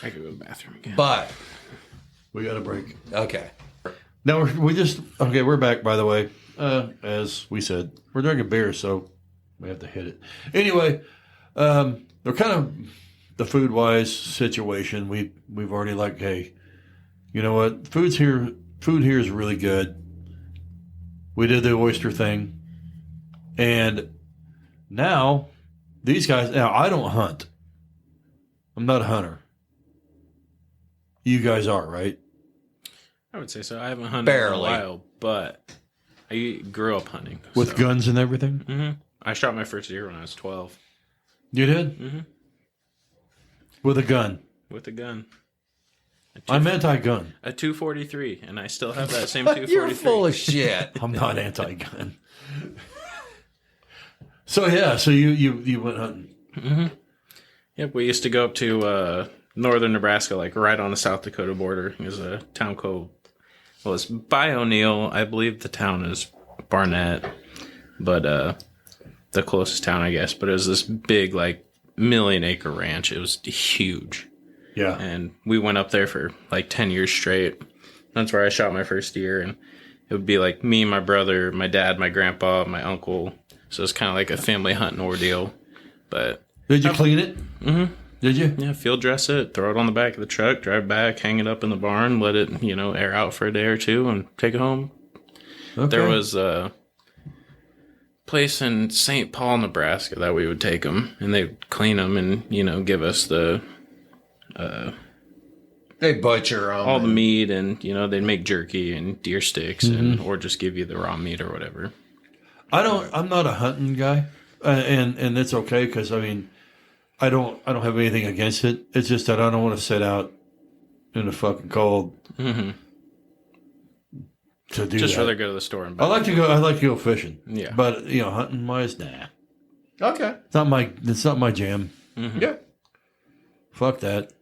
I could go to the bathroom again. But, We got a break. okay. Now we're back. By the way, as we said, we're drinking beer, so we have to hit it anyway. They're kind of the food wise situation. We've already hey, you know what? Food here is really good. We did the oyster thing, and now these guys. Now I don't hunt. I'm not a hunter. You guys are, right? I would say so. I haven't hunted Barely. in a while, but I grew up hunting. With guns and everything? Mm-hmm. I shot my first deer when I was 12. You did? Mm-hmm. With a gun? with a gun. I'm anti-gun. A 243, and I still have that same 243. You're full of shit. I'm not anti-gun. So yeah, so you went hunting. Mm-hmm. Yep, we used to go up to northern Nebraska, like right on the South Dakota border. There's a town called, well, it's by O'Neill. I believe the town is Barnett, but the closest town, I guess. But it was this big, like, 1,000,000-acre ranch. It was huge. Yeah. And we went up there for like 10 years straight. That's where I shot my first deer. And it would be like me, my brother, my dad, my grandpa, my uncle. So it's kind of like a family hunting ordeal. But did you clean it? Mm-hmm. Did you? Yeah, field dress it, throw it on the back of the truck, drive back, hang it up in the barn, let it, air out for a day or two, and take it home. Okay. There was a place in St. Paul, Nebraska that we would take them, and they'd clean them and, give us the... they butcher all the meat, and, they'd make jerky and deer sticks, and or just give you the raw meat or whatever. I'm not a hunting guy, and it's okay because I don't have anything against it. It's just that I don't want to sit out in the fucking cold to do just that. rather go to the store and buy. I like to go fishing. Yeah, but hunting wise, nah. Okay, it's not my jam. Mm-hmm. Yeah, fuck that.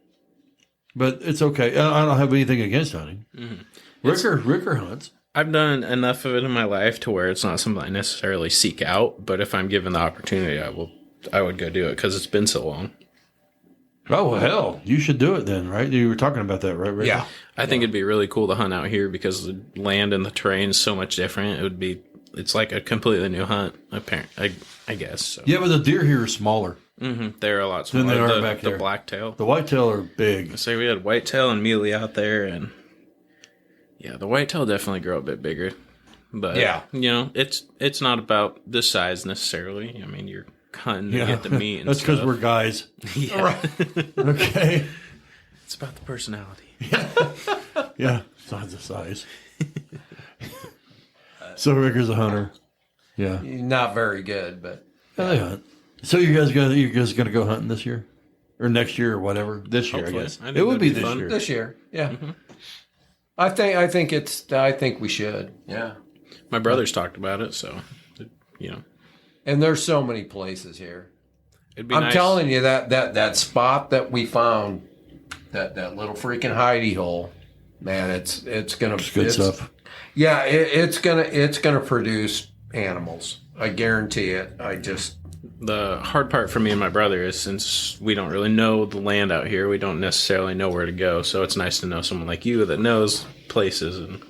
But it's okay. I don't have anything against hunting. Mm-hmm. Ricker hunts. I've done enough of it in my life to where it's not something I necessarily seek out, but if I'm given the opportunity, I would go do it because it's been so long. Oh, well, hell, you should do it then, right? You were talking about that, right? Rick? Yeah. I think it'd be really cool to hunt out here because the land and the terrain is so much different. It's like a completely new hunt, apparently, I guess. So. Yeah, but the deer here are smaller. Mm-hmm. They're a lot smaller than they are back there. The blacktail. The whitetail are big. I say we had whitetail and mealy out there, and yeah, the whitetail definitely grow a bit bigger. But yeah, it's not about the size necessarily. You're hunting to get the meat. And that's because we're guys. Yeah. Right. Okay. It's about the personality. Yeah, it's not the size. So Ricker's a hunter. Yeah. Not very good, but yeah, they hunt. So you guys gonna go hunting this year, or next year, or whatever? This year, hopefully. I guess I think it would be fun. this year. This year, yeah. Mm-hmm. I think we should. Yeah. My brother's talked about it, so And there's so many places here. It'd be I'm nice. telling you that spot that we found, that little freaking hidey hole, man, it's good stuff. Yeah, it's gonna produce animals. I guarantee it. The hard part for me and my brother is since we don't really know the land out here, we don't necessarily know where to go. So it's nice to know someone like you that knows places. And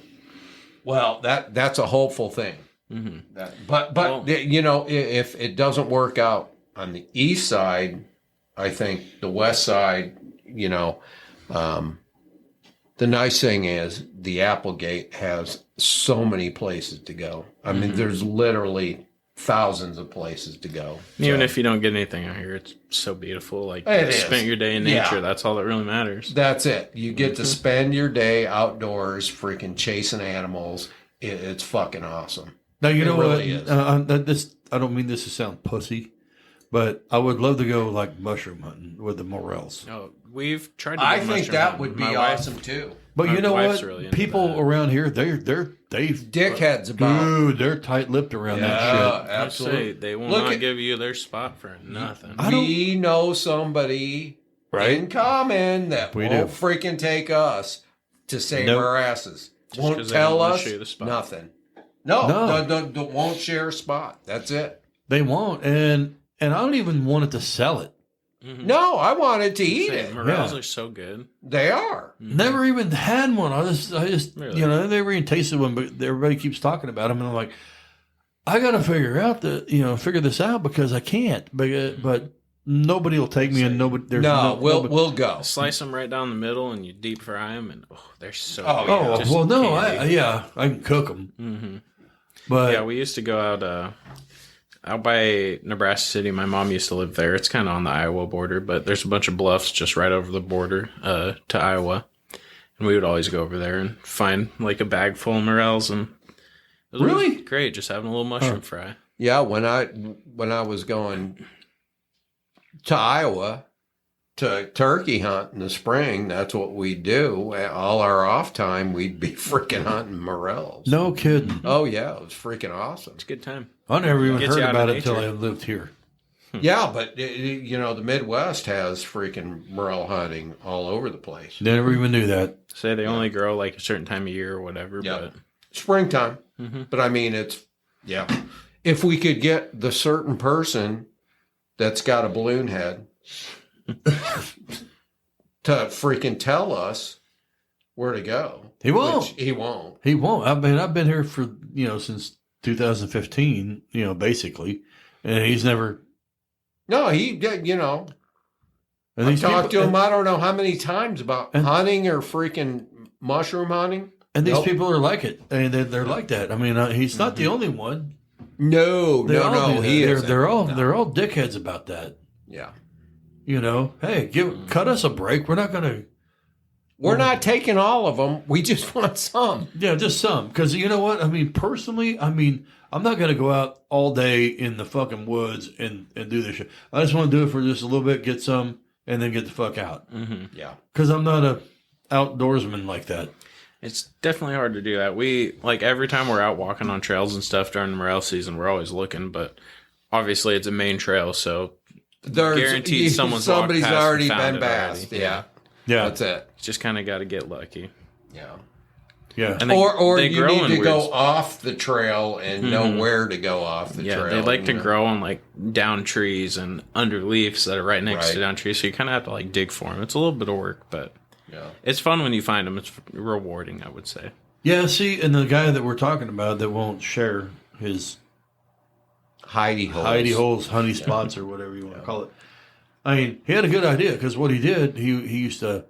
well, that's a hopeful thing. Mm-hmm. But if it doesn't work out on the east side, I think the west side, the nice thing is the Applegate has so many places to go. I mean, there's literally thousands of places to go. Even if you don't get anything out here, it's so beautiful. Like you spent your day in nature. Yeah. That's all that really matters. That's it. You get to spend your day outdoors, freaking chasing animals. It's fucking awesome. Now you know really what? I don't mean this to sound pussy, but I would love to go like mushroom hunting with the morels. Oh, we've tried to. I think that would be awesome too. But you know what? Really People around here, they've dickheads about. Dude, they're tight-lipped around that shit. Absolutely, they will not give you their spot for nothing. We know somebody in common that won't freaking take us to save our asses. Won't tell us nothing. No. Won't share a spot. That's it. They won't, and I don't even want it to sell it. Mm-hmm. No, I wanted to eat it. Morels are so good. They are. Mm-hmm. Never even had one. I just really? Never even tasted one, but everybody keeps talking about them, and I'm like, I got to figure this out because I can't. But nobody will take me, and nobody. We'll go. Slice them right down the middle, and you deep fry them, and they're so. Good. I can cook them. Mm-hmm. But yeah, we used to go out by Nebraska City. My mom used to live there. It's kind of on the Iowa border, but there's a bunch of bluffs just right over the border to Iowa. And we would always go over there and find like a bag full of morels. And it was really great just having a little mushroom fry. Yeah, when I was going to Iowa, to turkey hunt in the spring. That's what we do. All our off time, we'd be freaking hunting morels. No kidding. Oh yeah, it was freaking awesome. It's a good time. I never even Gets heard you out about of it until nature. I lived here. Yeah, but you know, the Midwest has freaking morel hunting all over the place. Never even knew that. Say they only grow like a certain time of year or whatever. Yeah. But Springtime. But I mean, it's, yeah. If we could get the certain person that's got a balloon head to freaking tell us where to go. He won't. Which he won't. He won't. I've been here for, since 2015, basically. And he's never. No, he, you know, And I these talked to people- him, I don't know how many times about hunting or freaking mushroom hunting. And these Nope. people are like it. I mean, they're like that. I mean, he's not the only one. No, They all do no, that. he is. They're all dickheads about that. Yeah. Hey, cut us a break. We're not gonna. We're not taking all of them. We just want some. Yeah, just some. Because you know what? I mean, personally, I'm not gonna go out all day in the fucking woods and do this shit. I just want to do it for just a little bit, get some, and then get the fuck out. Yeah. Because I'm not a outdoorsman like that. it's definitely hard to do that. We, like, every time we're out walking on trails and stuff during the morel season, we're always looking, but obviously it's a main trail, so guaranteed somebody's somebody's walked past already and found been it bassed. already. Yeah. Yeah, That's it. just kind of got to get lucky. Yeah. yeah. And they, Or they you grow need in to weird go off the trail and know where to go off the Yeah, trail. they like to you know. grow on like down trees and under leaves that are right next to Right. down trees. So you kind of have to like dig for them. It's a little bit of work, but Yeah. it's fun when you find them. It's rewarding, I would say. Yeah, see, and the guy that we're talking about that won't share his Hidey holes. hidey holes, honey spots, or whatever you want to call it. I mean, he had a good idea because what he did, he used to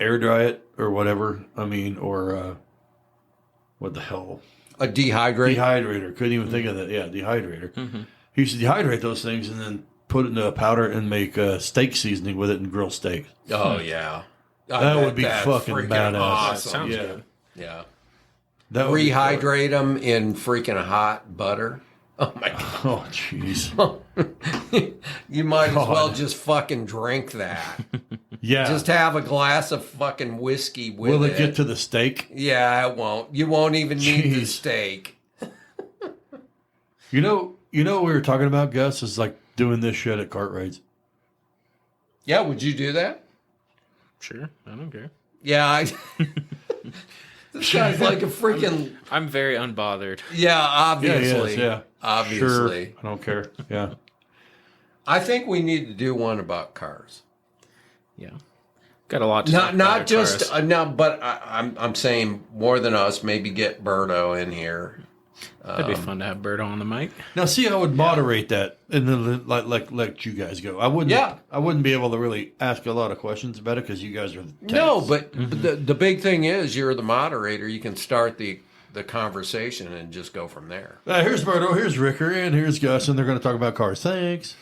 air dry it or whatever. I mean, or what the hell? A dehydrate. Dehydrator. Couldn't even think of that. Yeah, dehydrator. He used to dehydrate those things and then put it into a powder and make steak seasoning with it and grill steak. Oh yeah. I That bet would be that's fucking freaking badass. Awesome. Sounds Yeah. good. Yeah. That would be Rehydrate them in freaking hot butter. Oh my god. Oh, jeez. You might as God. well just fucking drink that. Yeah. Just have a glass of fucking whiskey with Will it. it get to the steak? Yeah, it won't. You won't even need the Jeez. steak. You know what we were talking about, Gus, is like doing this shit at cart rides. Yeah, would you do that? Sure, I don't care. Yeah, this guy's like a freaking I'm very unbothered. obviously. Yeah. Obviously. Sure. I don't care. Yeah. I think we need to do one about cars. Yeah, got a lot to talk Not about just cars. no, but I'm saying more than us. Maybe get Berto in here. That'd be fun to have Birdo on the mic. Now, see, I would moderate that and then let you guys go. I wouldn't. Yeah. I wouldn't be able to really ask a lot of questions about it because you guys are the tanks. No, but the big thing is you're the moderator. You can start the conversation and just go from there. Here's Berto, here's Ricker, and here's Gus, and they're going to talk about cars. Thanks.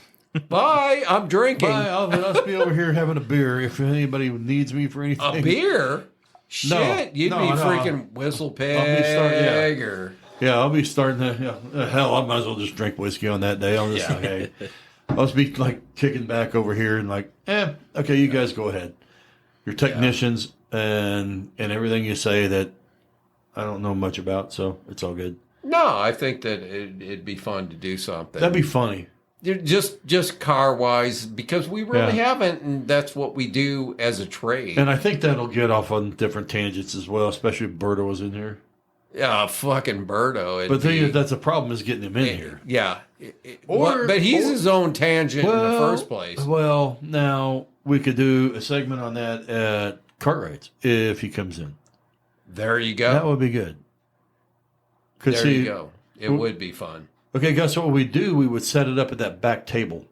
Bye. I'm drinking Bye. I'll just be over here having a beer if anybody needs me for anything. a beer. Shit, you'd No, be no. freaking whistle pig or Yeah, I'll be starting to. Yeah, hell, I might as well just drink whiskey on that day. I'll just like, hey, I'll just be like kicking back over here and like, okay, you guys go ahead. You're technicians and everything you say that I don't know much about, so it's all good. no. I think that it'd be fun to do something. That'd be funny. Just car wise because we really haven't, and that's what we do as a trade. And I think that'll get off on different tangents as well, especially if Berto was in here. Yeah, fucking Berto. But that's a problem is getting him in here. Yeah, Or- but he's or- his own tangent in the first place. Well, now we could do a segment on that at Cartwright's if he comes in. There you go. That would be good. There you go. It would be fun. Okay, guys, what we do, we would set it up at that back table.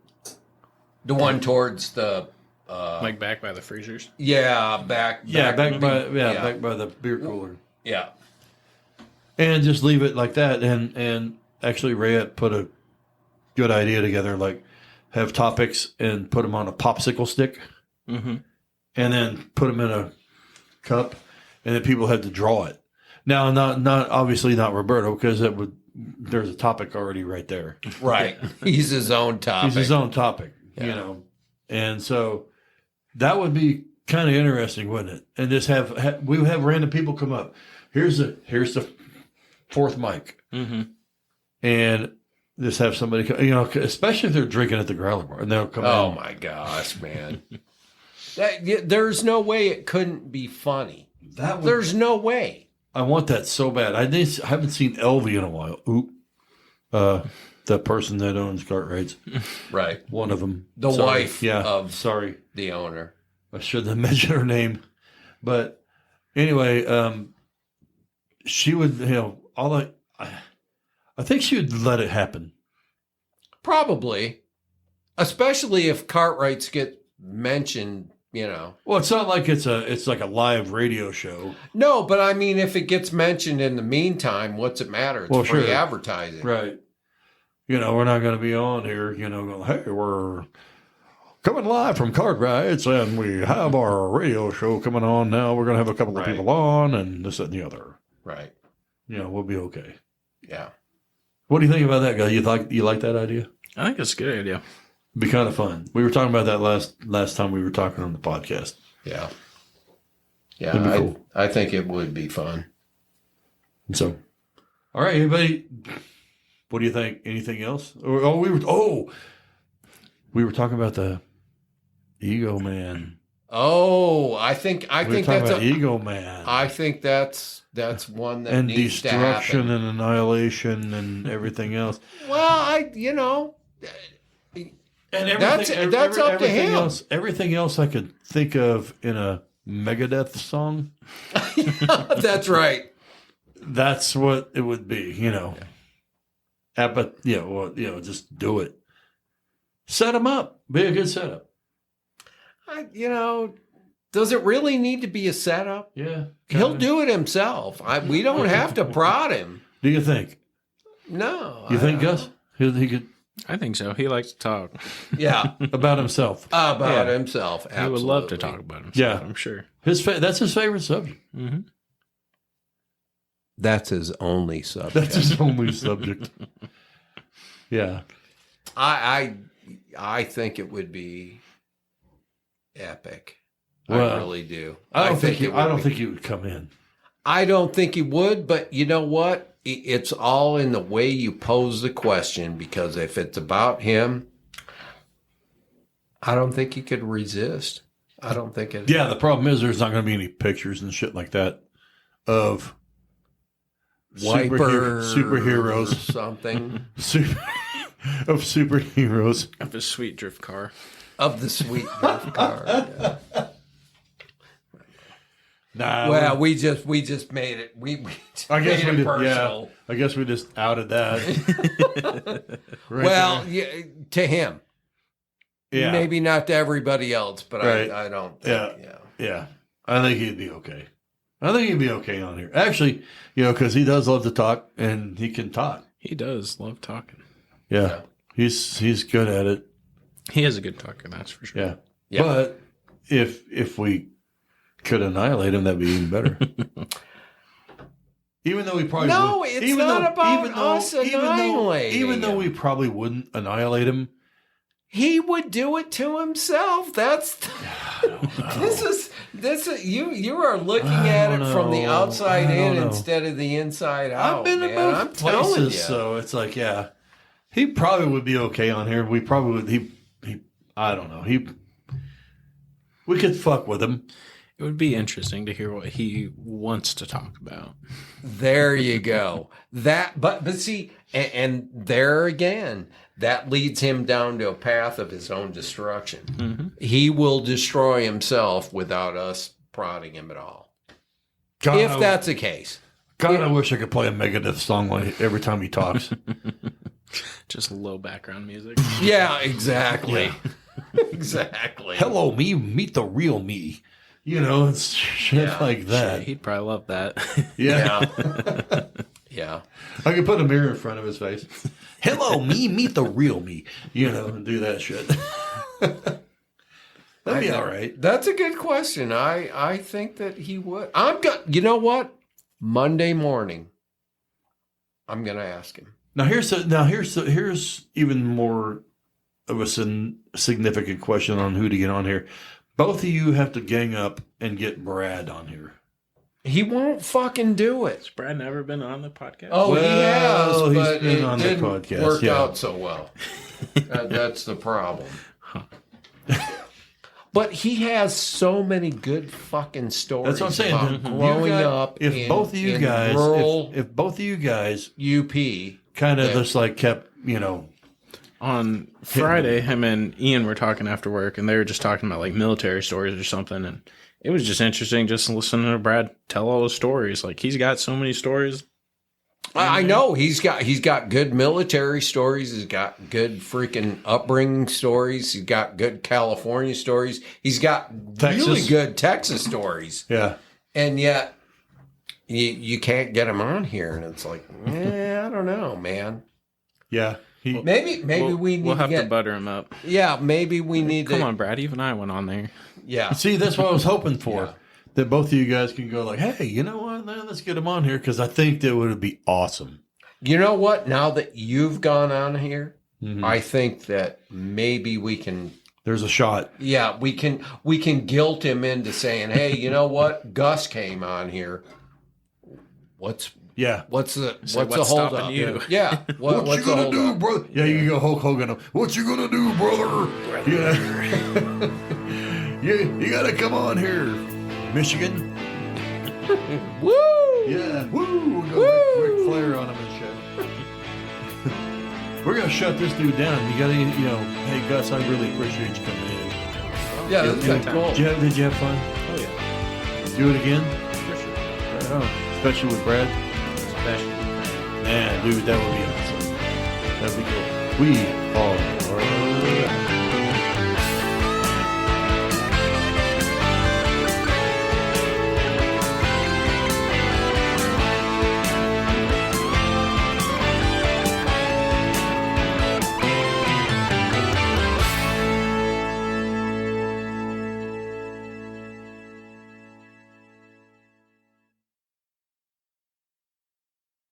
The one towards the Like back by the freezers. Back by the beer cooler. yeah. And just leave it like that. And actually, Rayette put a good idea together, like have topics and put them on a popsicle stick, and then put them in a cup, and then people had to draw it. Now, not obviously not Roberto because there's a topic already right there. Right. He's his own topic. He's his own topic. you know, and so that would be kind of interesting, wouldn't it? And just we would have random people come up. Here's the fourth mic, and just have somebody come, you know, especially if they're drinking at the Growler Bar, and they'll come. Oh in. my gosh, man! There's no way it couldn't be funny. There's no way. I want that so bad. I haven't seen Elvie in a while. The person that owns Cartwrights, right? One of them, the wife, of the owner. I shouldn't have mentioned her name, but anyway, she would, you know, I think she would let it happen. Probably, especially if Cartwrights get mentioned. You know, well, it's not like it's like a live radio show. No, but I mean, if it gets mentioned in the meantime, what's it matter? It's free advertising, right? You know, we're not going to be on here. You know, going, hey, we're coming live from Cartwrights, and we have our radio show coming on now. We're going to have a couple of people on, and this and the other. Right. You know, we'll be okay. Yeah. What do you think about that, guy? You like that idea? I think it's a good idea. It'd be kind of fun. We were talking about that last time we were talking on the podcast. Yeah. Yeah, cool. I think it would be fun. And so, all right, anybody, what do you think? Anything else? We were talking about the Ego Man. Oh, I think that's an Ego Man. I think that's one that and needs destruction to happen. And annihilation and everything else. Well, and that's up to him. Everything else I could think of in a Megadeth song. That's right. That's what it would be, you know. But just do it. Set him up. Be a good setup. Does it really need to be a setup? Yeah. He'll do it himself. We don't have to prod him. Do you think? No. You think, Gus? He could. I think so. He likes to talk. Yeah. About himself. About himself. Absolutely. He would love to talk about himself, yeah. I'm sure. That's his favorite subject. Mm-hmm. That's his only subject. That's his only subject. Yeah. I think it would be epic. Well, I really do. I don't think he would come in. I don't think he would, but you know what? It's all in the way you pose the question, because if it's about him, I don't think he could resist. I don't think it. Yeah, the problem is there's not going to be any pictures and shit like that of superheroes, something of superheroes, of a sweet drift car, of the sweet drift car. Yeah. Nah, well, we just made it. I guess we did. Personal. Yeah, I guess we just outed that. Well, yeah, to him. Yeah. Maybe not to everybody else, but right. I don't think. Yeah. I think he'd be okay. I think he'd be okay on here. Actually, because he does love to talk, and he can talk. He does love talking. Yeah. He's good at it. He is a good talker, that's for sure. Yeah. But if we could annihilate him, that'd be even better. Even though we probably it's not about us annihilating even though we probably wouldn't annihilate him, he would do it to himself. That's this is you are looking at it from the outside in instead of the inside out. I've been in both places, so it's like, he probably would be okay on here. We probably would. He I don't know. We could fuck with him. It would be interesting to hear what he wants to talk about. There you go. But see, and there again, that leads him down to a path of his own destruction. Mm-hmm. He will destroy himself without us prodding him at all. God, if that's the case. God, I wish I could play a Megadeth song every time he talks. Just low background music. Yeah, exactly. Yeah. Exactly. Hello, me. Meet the real me. It's shit like that. Sure, he'd probably love that. Yeah. Yeah. I could put a mirror in front of his face. Hello, me. Meet the real me. And do that shit. That'd be all right. That's a good question. I think that he would. You know what? Monday morning, I'm going to ask him. Here's even more of a significant question on who to get on here. Both of you have to gang up and get Brad on here. He won't fucking do it. Has Brad never been on the podcast? Oh, Well, he has, he's but been it on the didn't podcast, work yeah. out so well. That's the problem. But he has so many good fucking stories. That's what I'm saying. about You growing got- up if in, both of you in guys, rural if both of you guys UP, kind of Yeah. just like kept, you know, On Friday, him and Ian were talking after work, and they were just talking about like military stories or something, and it was just interesting just listening to Brad tell all his stories. Like he's got so many stories. I know he's got good military stories. He's got good freaking upbringing stories. He's got good California stories. He's got Texas. really good Texas stories. yeah. And yet you can't get him on here, and it's like, I don't know, man. Yeah. Maybe we need We'll have to to get. butter him up. Yeah, maybe we need Come to. on, Brad. Even I went on there. Yeah, See, that's what I was hoping for. Yeah. That both of you guys can go like, hey, you know what? Let's get him on here because I think that would be awesome. you know what? Now that you've gone on here, Mhm. I think that maybe we can. There's a shot. Yeah, we can guilt him into saying, "Hey, you know what? Gus came on here. What's Yeah. the So what's the what's hold stopping up? you? Yeah, What what's you the gonna hold do, up? brother? Yeah, you can go Hulk Hogan. What you gonna do, brother? Yeah. You gotta come on here, Michigan. Woo! Yeah. Woo. We'll go Ric Flair on him and shit. We're gonna shut this dude down. You gotta, hey Gus, I really appreciate you coming in. Yeah, that's good cool. Did you have fun? Oh yeah, Do it again? for sure. Right on. Especially with Brad. Especially. Man, dude, that would be awesome. That'd be cool. We are